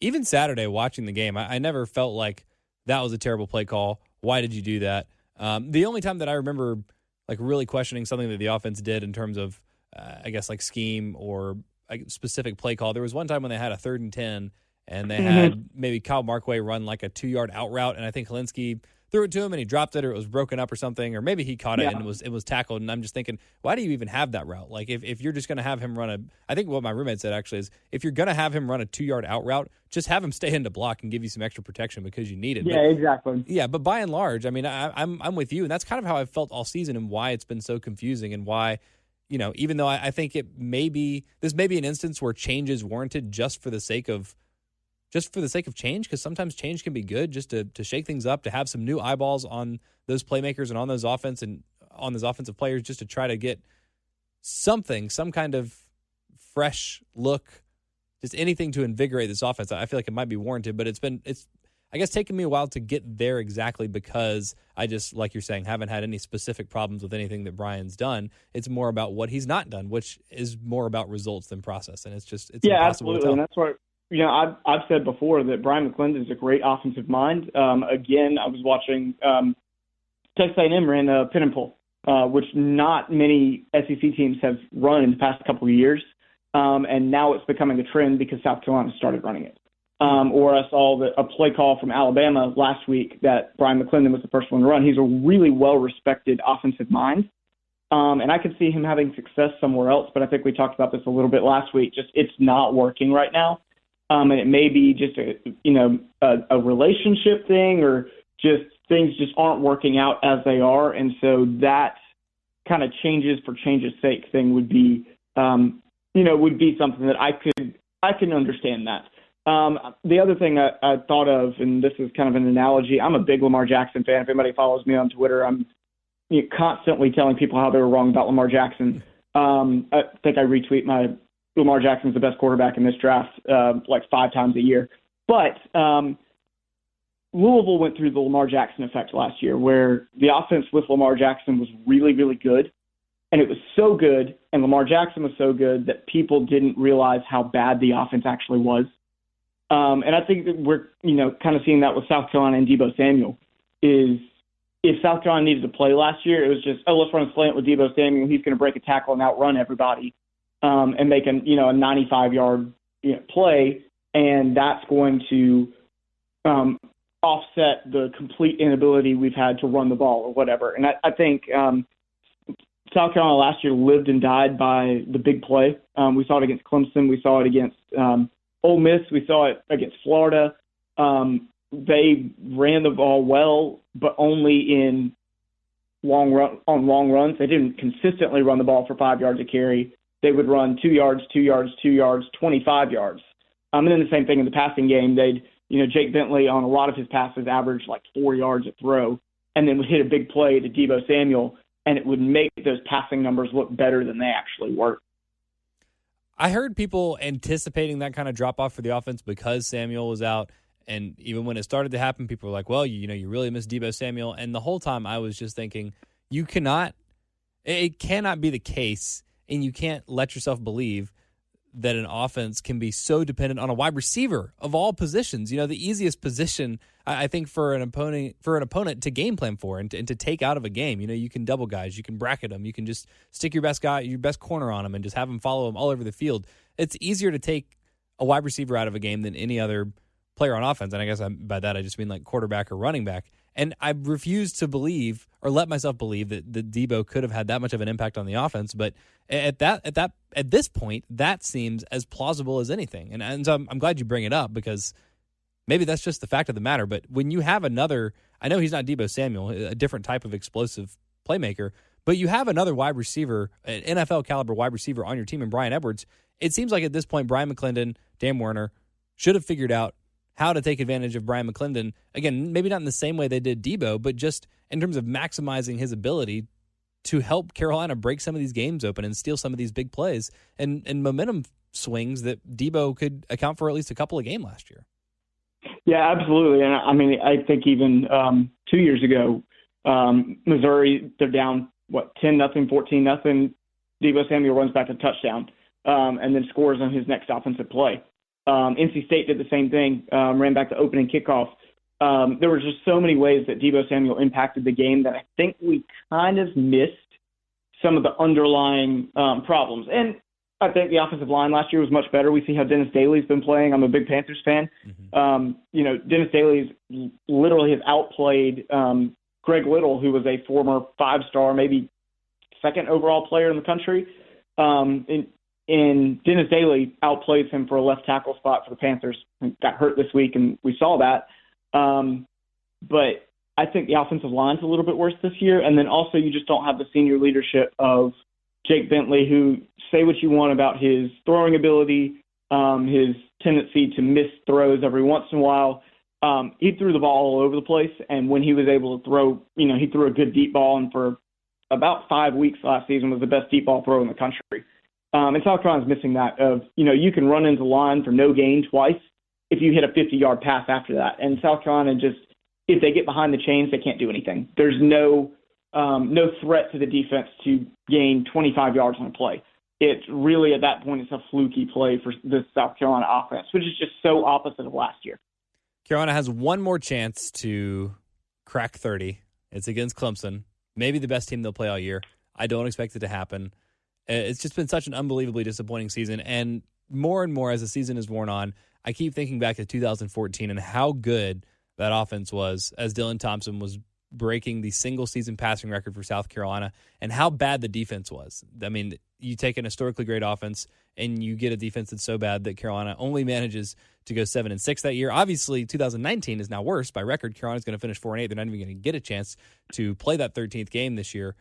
[SPEAKER 3] Even Saturday watching the game, I never felt like that was a terrible play call. Why did you do that? The only time that I remember like really questioning something that the offense did in terms of, I guess, like scheme or a specific play call. There was one time when they had a 3rd and 10, and they had maybe Kyle Markway run like a 2-yard out route, and I think Helinski threw it to him and he dropped it, or it was broken up or something, or maybe he caught it and it was tackled. And I'm just thinking, why do you even have that route? Like if you're just going to have him run I think what my roommate said actually is, if you're going to have him run a 2-yard out route, just have him stay into block and give you some extra protection because you need it.
[SPEAKER 4] Yeah, exactly.
[SPEAKER 3] Yeah, but by and large, I mean, I'm with you, and that's kind of how I've felt all season, and why it's been so confusing, and why, even though I think this may be an instance where change is warranted just for the sake of change, because sometimes change can be good, just to shake things up, to have some new eyeballs on those playmakers and on those offensive players, just to try to get some kind of fresh look, just anything to invigorate this offense. I feel like it might be warranted, but it's I guess taken me a while to get there, exactly because I just, like you're saying, haven't had any specific problems with anything that Brian's done. It's more about what he's not done, which is more about results than process, and it's impossible
[SPEAKER 4] absolutely,
[SPEAKER 3] to tell.
[SPEAKER 4] And that's what. I've said before that Brian McClendon is a great offensive mind. Again, I was watching Texas A&M ran a pin and pull, which not many SEC teams have run in the past couple of years, and now it's becoming a trend because South Carolina started running it. Or I saw a play call from Alabama last week that Brian McClendon was the first one to run. He's a really well-respected offensive mind, and I could see him having success somewhere else, but I think we talked about this a little bit last week. Just it's not working right now. And it may be just a relationship thing, or just things just aren't working out as they are. And so that kind of changes for change's sake thing would be, would be something that I can understand that. The other thing I thought of, and this is kind of an analogy, I'm a big Lamar Jackson fan. If anybody follows me on Twitter, I'm constantly telling people how they were wrong about Lamar Jackson. I think I retweet my Lamar Jackson's the best quarterback in this draft like 5 times a year. But Louisville went through the Lamar Jackson effect last year, where the offense with Lamar Jackson was really, really good. And it was so good, and Lamar Jackson was so good, that people didn't realize how bad the offense actually was. And I think that we're, kind of seeing that with South Carolina and Deebo Samuel. Is if South Carolina needed to play last year, it was just, let's run a slant with Deebo Samuel. He's going to break a tackle and outrun everybody. And make a 95-yard play, and that's going to offset the complete inability we've had to run the ball or whatever. And I think South Carolina last year lived and died by the big play. We saw it against Clemson. We saw it against Ole Miss. We saw it against Florida. They ran the ball well, but only in long runs. They didn't consistently run the ball for 5 yards a carry. They would run 2 yards, 2 yards, 2 yards, 25 yards. And then the same thing in the passing game. They'd, Jake Bentley on a lot of his passes averaged like 4 yards a throw, and then would hit a big play to Deebo Samuel, and it would make those passing numbers look better than they actually were.
[SPEAKER 3] I heard people anticipating that kind of drop-off for the offense because Samuel was out, and even when it started to happen, people were like, well, you really miss Deebo Samuel. And the whole time I was just thinking, it cannot be the case, and you can't let yourself believe that an offense can be so dependent on a wide receiver of all positions. The easiest position, I think, for an opponent to game plan for and to take out of a game. You can double guys, you can bracket them, you can just stick your best corner on them and just have them follow them all over the field. It's easier to take a wide receiver out of a game than any other player on offense. And I guess by that I just mean like quarterback or running back. And I refuse to believe or let myself believe that Deebo could have had that much of an impact on the offense. But at this point, that seems as plausible as anything. And so I'm glad you bring it up, because maybe that's just the fact of the matter. But when you have another, I know he's not Deebo Samuel, a different type of explosive playmaker, but you have another wide receiver, an NFL caliber wide receiver on your team in Brian Edwards. It seems like at this point, Brian McClendon, Dan Werner should have figured out how to take advantage of Brian McClendon. Again, maybe not in the same way they did Deebo, but just in terms of maximizing his ability to help Carolina break some of these games open and steal some of these big plays and momentum swings that Deebo could account for at least a couple of games last year.
[SPEAKER 4] Yeah, absolutely. And I think even 2 years ago, Missouri, they're down, 10-0, 14-0. Deebo Samuel runs back a touchdown and then scores on his next offensive play. NC State did the same thing, ran back the opening kickoff. There were just so many ways that Deebo Samuel impacted the game that I think we kind of missed some of the underlying problems. And I think the offensive line last year was much better. We see how Dennis Daly's been playing. I'm a big Panthers fan. Dennis Daly literally has outplayed Greg Little, who was a former 5-star, maybe second overall player in the country. And Dennis Daly outplays him for a left tackle spot for the Panthers. He got hurt this week, and we saw that. But I think the offensive line's a little bit worse this year. And then also you just don't have the senior leadership of Jake Bentley, who, say what you want about his throwing ability, his tendency to miss throws every once in a while. He threw the ball all over the place. And when he was able to throw, he threw a good deep ball, and for about 5 weeks last season was the best deep ball throw in the country. And South Carolina's missing that of, you can run into the line for no gain twice if you hit a 50-yard pass after that. And South Carolina just, if they get behind the chains, they can't do anything. There's no threat to the defense to gain 25 yards on a play. It's really, at that point, it's a fluky play for the South Carolina offense, which is just so opposite of last year.
[SPEAKER 3] Carolina has one more chance to crack 30. It's against Clemson, maybe the best team they'll play all year. I don't expect it to happen. It's just been such an unbelievably disappointing season, and more as the season has worn on, I keep thinking back to 2014 and how good that offense was as Dylan Thompson was breaking the single-season passing record for South Carolina, and how bad the defense was. I mean, you take an historically great offense, and you get a defense that's so bad that Carolina only manages to go 7-6 that year. Obviously, 2019 is now worse by record. Carolina's going to finish 4-8. They're not even going to get a chance to play that 13th game this year.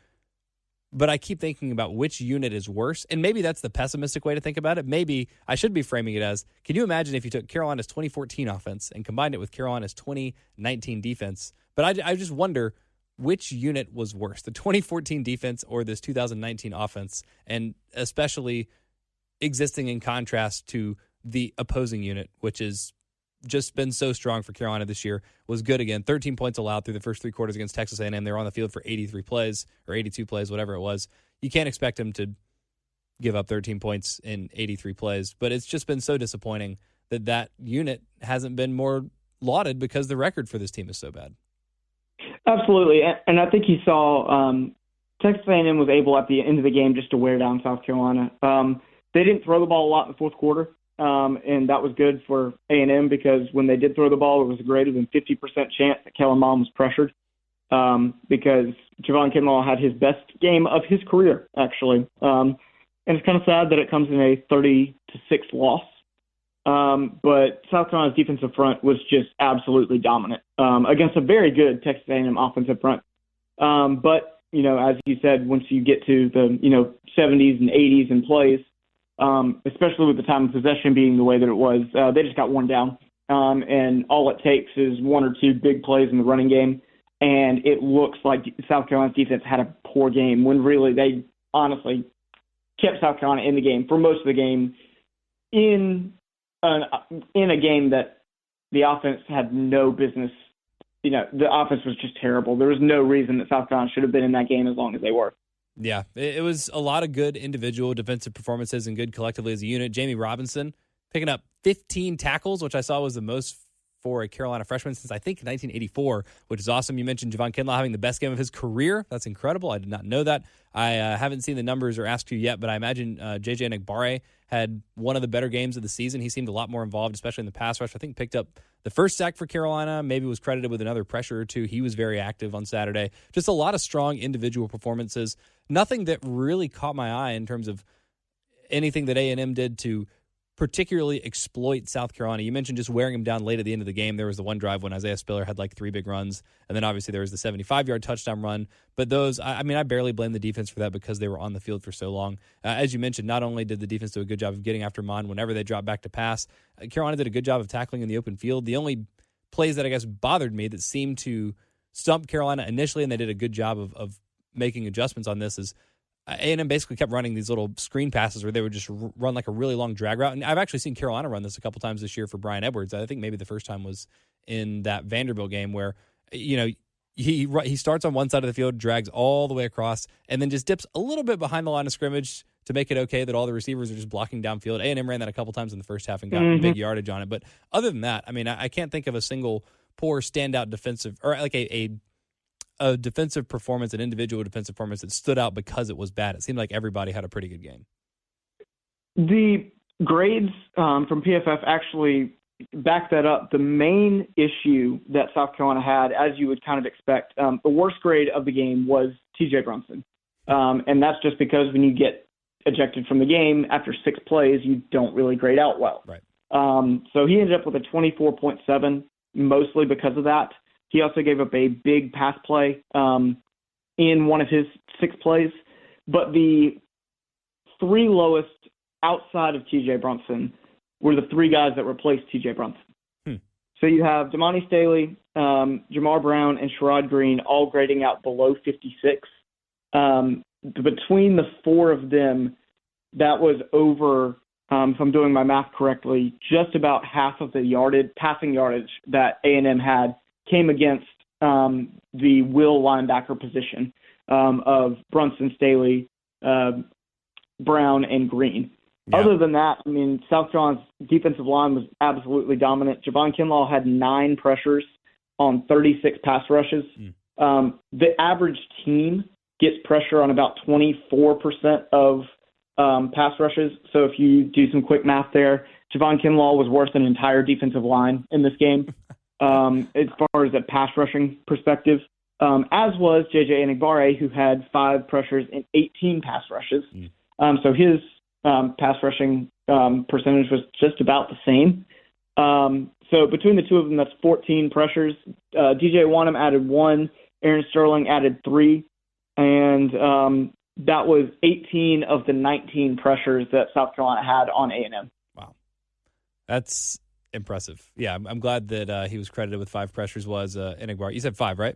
[SPEAKER 3] But I keep thinking about which unit is worse, and maybe that's the pessimistic way to think about it. Maybe I should be framing it as, can you imagine if you took Carolina's 2014 offense and combined it with Carolina's 2019 defense? But I just wonder which unit was worse, the 2014 defense or this 2019 offense, and especially existing in contrast to the opposing unit, which is just been so strong for Carolina this year, was good again. 13 points allowed through the first three quarters against Texas A&M. They were on the field for 83 plays or 82 plays, whatever it was. You can't expect them to give up 13 points in 83 plays, but it's just been so disappointing that unit hasn't been more lauded because the record for this team is so bad.
[SPEAKER 4] Absolutely, and I think you saw Texas A&M was able at the end of the game just to wear down South Carolina. They didn't throw the ball a lot in the fourth quarter. And that was good for A&M because when they did throw the ball, it was a greater than 50% chance that Kellen Mond was pressured because Javon Kinlaw had his best game of his career, actually. And it's kind of sad that it comes in a 30-6 loss. But South Carolina's defensive front was just absolutely dominant against a very good Texas A&M offensive front. But, as you said, once you get to the, 70s and 80s in plays, especially with the time of possession being the way that it was, they just got worn down. And all it takes is one or two big plays in the running game, and it looks like South Carolina's defense had a poor game when really they honestly kept South Carolina in the game for most of the game in a game that the offense had no business. The offense was just terrible. There was no reason that South Carolina should have been in that game as long as they were.
[SPEAKER 3] Yeah, it was a lot of good individual defensive performances and good collectively as a unit. Jamie Robinson picking up 15 tackles, which I saw was the most for a Carolina freshman since I think 1984, which is awesome. You mentioned Javon Kinlaw having the best game of his career. That's incredible. I did not know that. I haven't seen the numbers or asked you yet, but I imagine J.J. Enagbare had one of the better games of the season. He seemed a lot more involved, especially in the pass rush. I think picked up the first sack for Carolina, maybe was credited with another pressure or two. He was very active on Saturday. Just a lot of strong individual performances. Nothing that really caught my eye in terms of anything that A&M did to particularly exploit South Carolina. You mentioned just wearing them down late at the end of the game. There was the one drive when Isaiah Spiller had like 3 big runs, and then obviously there was the 75-yard touchdown run. But those, I barely blame the defense for that because they were on the field for so long. As you mentioned, not only did the defense do a good job of getting after Mond whenever they dropped back to pass, Carolina did a good job of tackling in the open field. The only plays that I guess bothered me that seemed to stump Carolina initially, and they did a good job of making adjustments on this, is A&M basically kept running these little screen passes where they would just run like a really long drag route. And I've actually seen Carolina run this a couple times this year for Brian Edwards. I think maybe the first time was in that Vanderbilt game where, he starts on one side of the field, drags all the way across, and then just dips a little bit behind the line of scrimmage to make it okay that all the receivers are just blocking downfield. A&M ran that a couple times in the first half and got big yardage on it. But other than that, I can't think of a single poor standout defensive or like a a defensive performance, an individual defensive performance that stood out because it was bad? It seemed like everybody had a pretty good game.
[SPEAKER 4] The grades from PFF actually back that up. The main issue that South Carolina had, as you would kind of expect, the worst grade of the game was TJ Brunson. And that's just because when you get ejected from the game after 6 plays, you don't really grade out well.
[SPEAKER 3] Right.
[SPEAKER 4] So he ended up with a 24.7, mostly because of that. He also gave up a big pass play in one of his 6 plays. But the 3 lowest outside of TJ Brunson were the 3 guys that replaced TJ Brunson. So you have Damani Staley, Jamar Brown, and Sherrod Green all grading out below 56. Between the 4 of them, that was over, if I'm doing my math correctly, just about half of the passing yardage that A&M had came against the will linebacker position of Brunson, Staley, Brown, and Green. Yeah. Other than that, I mean, South Carolina's defensive line was absolutely dominant. Javon Kinlaw had 9 pressures on 36 pass rushes. The average team gets pressure on about 24% of pass rushes. So if you do some quick math there, Javon Kinlaw was worse than an entire defensive line in this game as far as a pass rushing perspective, as was J.J. Enigbare, who had 5 pressures and 18 pass rushes. So his pass rushing percentage was just about the same. So between the 2 of them, that's 14 pressures. DJ Wanham added 1. Aaron Sterling added 3. And that was 18 of the 19 pressures that South Carolina had on A&M.
[SPEAKER 3] Wow. That's impressive. Yeah, I'm glad that he was credited with 5 pressures was Enigbare. You said 5, right?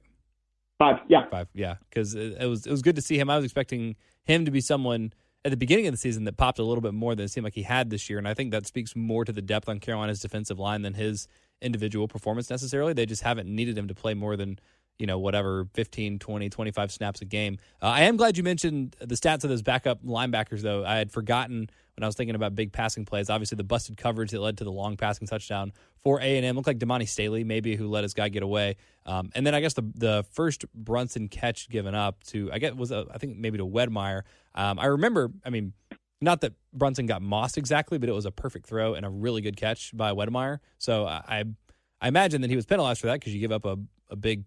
[SPEAKER 4] 5, yeah.
[SPEAKER 3] 5, yeah. Because it was good to see him. I was expecting him to be someone at the beginning of the season that popped a little bit more than it seemed like he had this year. And I think that speaks more to the depth on Carolina's defensive line than his individual performance necessarily. They just haven't needed him to play more than, whatever, 15, 20, 25 snaps a game. I am glad you mentioned the stats of those backup linebackers, though. I had forgotten when I was thinking about big passing plays. Obviously, the busted coverage that led to the long passing touchdown for A&M looked like Damani Staley, maybe, who let his guy get away. And then I guess the first Brunson catch given up to, I think maybe to Wedmeyer. I remember, not that Brunson got mossed exactly, but it was a perfect throw and a really good catch by Wedmeyer. So I imagine that he was penalized for that because you give up a big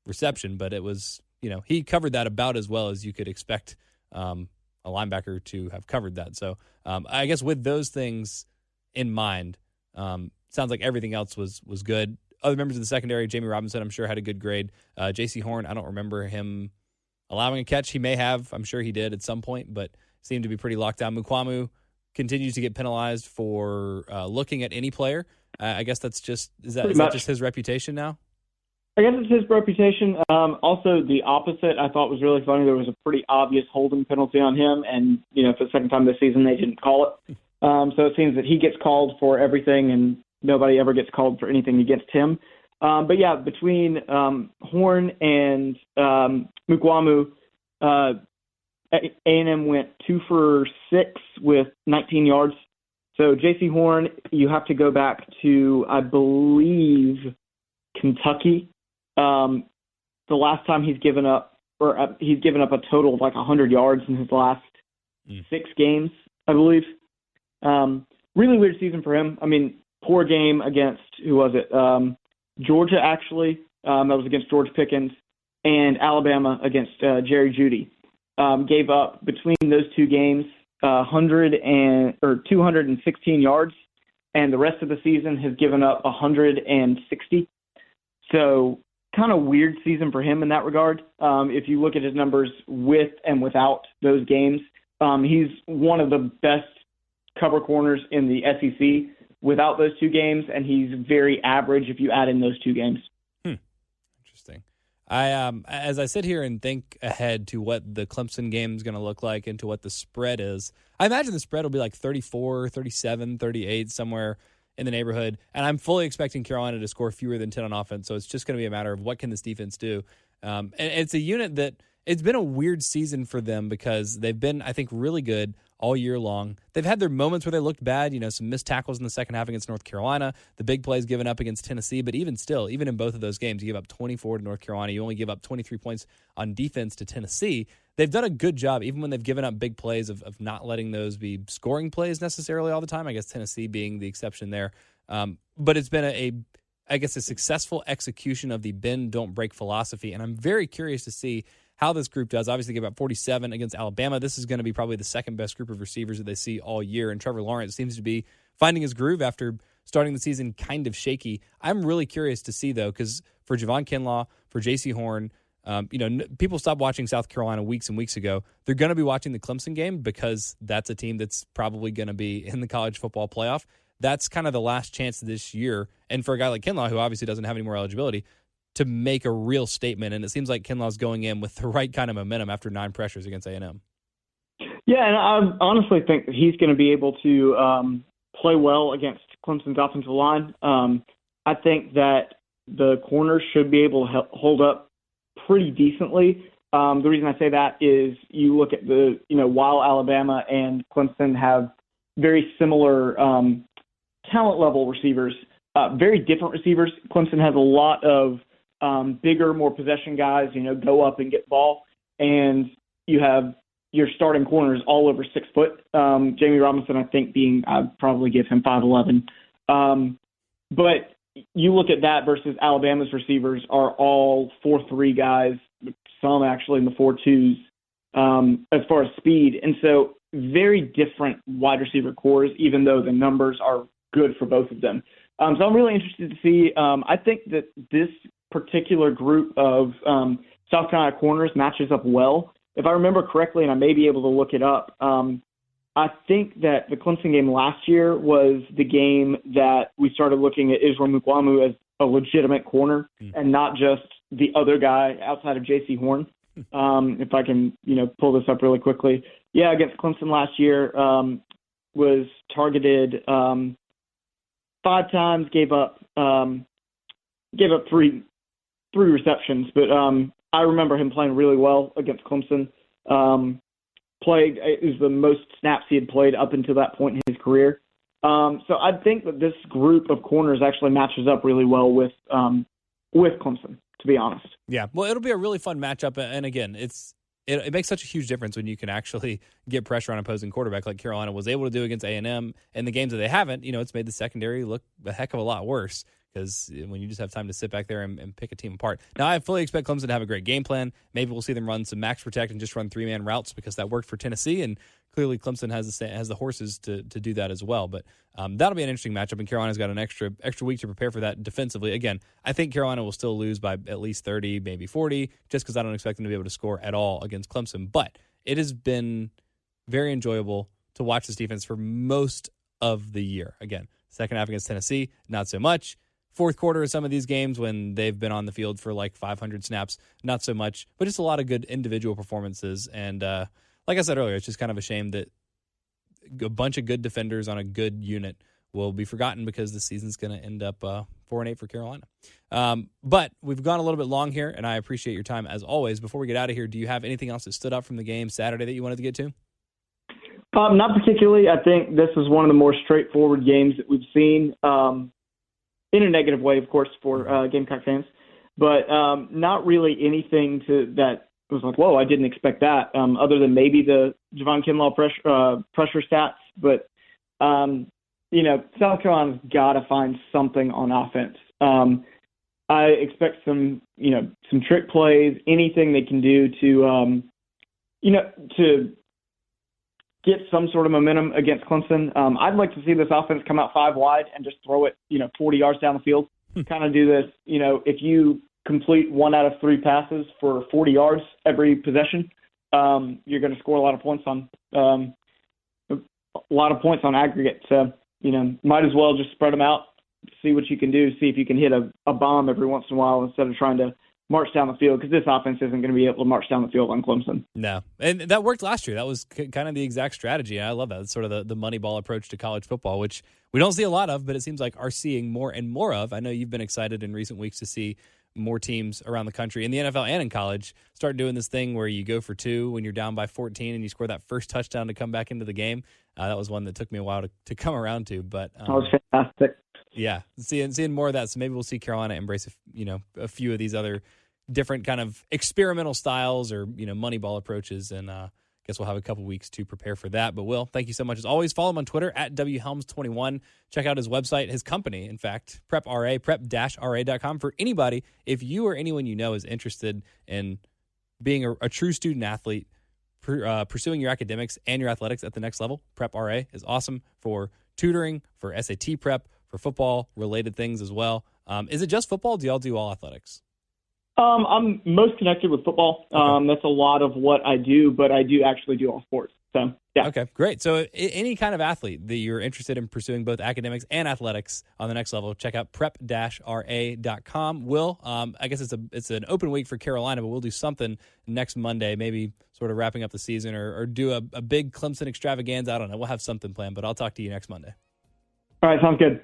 [SPEAKER 3] reception, but it was, he covered that about as well as you could expect a linebacker to have covered that. So I guess with those things in mind, sounds like everything else was good. Other members of the secondary, Jamie Robinson, I'm sure had a good grade. J.C. Horn, I don't remember him allowing a catch. He may have. I'm sure he did at some point, but seemed to be pretty locked down. Mukwamu continues to get penalized for looking at any player. I guess that's just is that just his reputation now?
[SPEAKER 4] I guess it's his reputation. Also, the opposite I thought was really funny. There was a pretty obvious holding penalty on him, and for the second time this season they didn't call it. So it seems that he gets called for everything, and nobody ever gets called for anything against him. But yeah, between Horn and Mukwamu, A&M went 2 for 6 with 19 yards. So J.C. Horn, you have to go back to, I believe, Kentucky. The last time he's given up a total of like 100 yards in his last 6 games, I believe. Really weird season for him. Poor game against, who was it? Georgia, actually. That was against George Pickens, and Alabama against Jerry Jeudy. Gave up between those 2 games 216 yards, and the rest of the season has given up 160. So kind of weird season for him in that regard. If you look at his numbers with and without those games, he's one of the best cover corners in the SEC without those 2 games, and he's very average if you add in those 2 games.
[SPEAKER 3] Interesting. As I sit here and think ahead to what the Clemson game is going to look like and to what the spread is, I imagine the spread will be like 34, 37, 38, somewhere in the neighborhood. And I'm fully expecting Carolina to score fewer than 10 on offense. So it's just going to be a matter of what can this defense do. And it's a unit that it's been a weird season for them because they've been, I think, really good all year long. They've had their moments where they looked bad, some missed tackles in the second half against North Carolina, the big plays given up against Tennessee, but even in both of those games, you give up 24 to North Carolina, you only give up 23 points on defense to Tennessee. They've done a good job, even when they've given up big plays, of not letting those be scoring plays necessarily all the time, I guess Tennessee being the exception there. But it's been a successful execution of the bend, don't break philosophy, and I'm very curious to see how this group does. Obviously, give up 47 against Alabama. This is going to be probably the second best group of receivers that they see all year, and Trevor Lawrence seems to be finding his groove after starting the season kind of shaky. I'm really curious to see, though, because for Javon Kinlaw, for J.C. Horn, people stopped watching South Carolina weeks and weeks ago. They're going to be watching the Clemson game because that's a team that's probably going to be in the college football playoff. That's kind of the last chance this year, and for a guy like Kinlaw, who obviously doesn't have any more eligibility, to make a real statement, and it seems like Kinlaw's going in with the right kind of momentum after 9 pressures against A&M.
[SPEAKER 4] Yeah, and I honestly think that he's going to be able to play well against Clemson's offensive line. I think that the corners should be able to hold up pretty decently. The reason I say that is you look at while Alabama and Clemson have very similar talent level receivers, very different receivers. Clemson has a lot of bigger, more possession guys, go up and get ball. And you have your starting corners all over 6 foot. Jamie Robinson, I think, I'd probably give him 5'11". But you look at that versus Alabama's receivers are all 4'3" guys, some actually in the 4'2s as far as speed. And so very different wide receiver cores, even though the numbers are good for both of them. So I'm really interested to see. I think that this particular group of South Carolina corners matches up well. If I remember correctly, and I may be able to look it up, I think that the Clemson game last year was the game that we started looking at Israel Mukwamu as a legitimate corner and not just the other guy outside of J.C. Horn. If I can, pull this up really quickly. Yeah, against Clemson last year, was targeted 5 times, gave up 3 receptions, but I remember him playing really well against Clemson. It was the most snaps he had played up until that point in his career. So I think that this group of corners actually matches up really well with Clemson, to be honest.
[SPEAKER 3] Yeah, well, it'll be a really fun matchup, and again, it makes such a huge difference when you can actually get pressure on opposing quarterback like Carolina was able to do against A&M. And the games that they haven't, it's made the secondary look a heck of a lot worse because when you just have time to sit back there and pick a team apart. Now, I fully expect Clemson to have a great game plan. Maybe we'll see them run some max protect and just run 3-man routes because that worked for Tennessee, and clearly Clemson has the horses to do that as well. But that'll be an interesting matchup, and Carolina's got an extra week to prepare for that defensively. Again, I think Carolina will still lose by at least 30, maybe 40, just because I don't expect them to be able to score at all against Clemson. But it has been very enjoyable to watch this defense for most of the year. Again, second half against Tennessee, not so much. Fourth quarter of some of these games when they've been on the field for like 500 snaps, not so much, but just a lot of good individual performances. And like I said earlier, it's just kind of a shame that a bunch of good defenders on a good unit will be forgotten because the season's going to end up 4-8 for Carolina. But we've gone a little bit long here, and I appreciate your time as always. Before we get out of here, do you have anything else that stood out from the game Saturday that you wanted to get to?
[SPEAKER 4] Not particularly. I think this is one of the more straightforward games that we've seen. In a negative way, of course, for Gamecock fans, but not really anything that was like, whoa, I didn't expect that, other than maybe the Javon Kinlaw pressure stats. But, South Carolina's got to find something on offense. I expect some trick plays, anything they can do to get some sort of momentum against Clemson. I'd like to see this offense come out 5 wide and just throw it, 40 yards down the field. Kind of do this, if you complete 1 out of 3 passes for 40 yards every possession, you're going to score a lot of points on aggregate. So, might as well just spread them out, see what you can do, see if you can hit a bomb every once in a while instead of trying to march down the field, because this offense isn't going to be able to march down the field on Clemson.
[SPEAKER 3] No, and that worked last year. That was kind of the exact strategy. I love that. It's sort of the money ball approach to college football, which we don't see a lot of, but it seems like are seeing more and more of. I know you've been excited in recent weeks to see more teams around the country in the NFL and in college start doing this thing where you go for two when you're down by 14 and you score that first touchdown to come back into the game. That was one that took me a while to come around to, but
[SPEAKER 4] that was fantastic.
[SPEAKER 3] Yeah, seeing more of that. So maybe we'll see Carolina embrace a few of these other different kind of experimental styles or Moneyball approaches, and guess we'll have a couple weeks to prepare for that. But Will, thank you so much as always. Follow him on Twitter at WHelms21. Check out his website, his company, in fact, prep-ra.com for anybody. If you or anyone you know is interested in being a true student athlete, pursuing your academics and your athletics at the next level, Prep RA is awesome for tutoring, for SAT prep, for football-related things as well. Is it just football? Do y'all do all athletics?
[SPEAKER 4] I'm most connected with football.
[SPEAKER 3] Okay.
[SPEAKER 4] That's a lot of what I do, but I do actually do all sports. So, yeah.
[SPEAKER 3] Okay, great. So any kind of athlete that you're interested in pursuing both academics and athletics on the next level, check out prep-ra.com. Will, I guess it's an open week for Carolina, but we'll do something next Monday, maybe sort of wrapping up the season or do a big Clemson extravaganza. I don't know. We'll have something planned, but I'll talk to you next Monday.
[SPEAKER 4] All right, sounds good.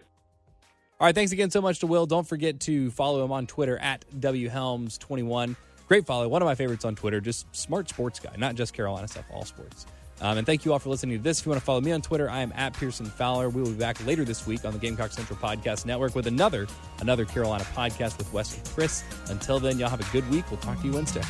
[SPEAKER 3] All right, thanks again so much to Will. Don't forget to follow him on Twitter at WHelms21. Great follow. One of my favorites on Twitter. Just smart sports guy, not just Carolina stuff, all sports. And thank you all for listening to this. If you want to follow me on Twitter, I am at Pearson Fowler. We will be back later this week on the Gamecock Central Podcast Network with another Carolina podcast with Wes and Chris. Until then, y'all have a good week. We'll talk to you Wednesday.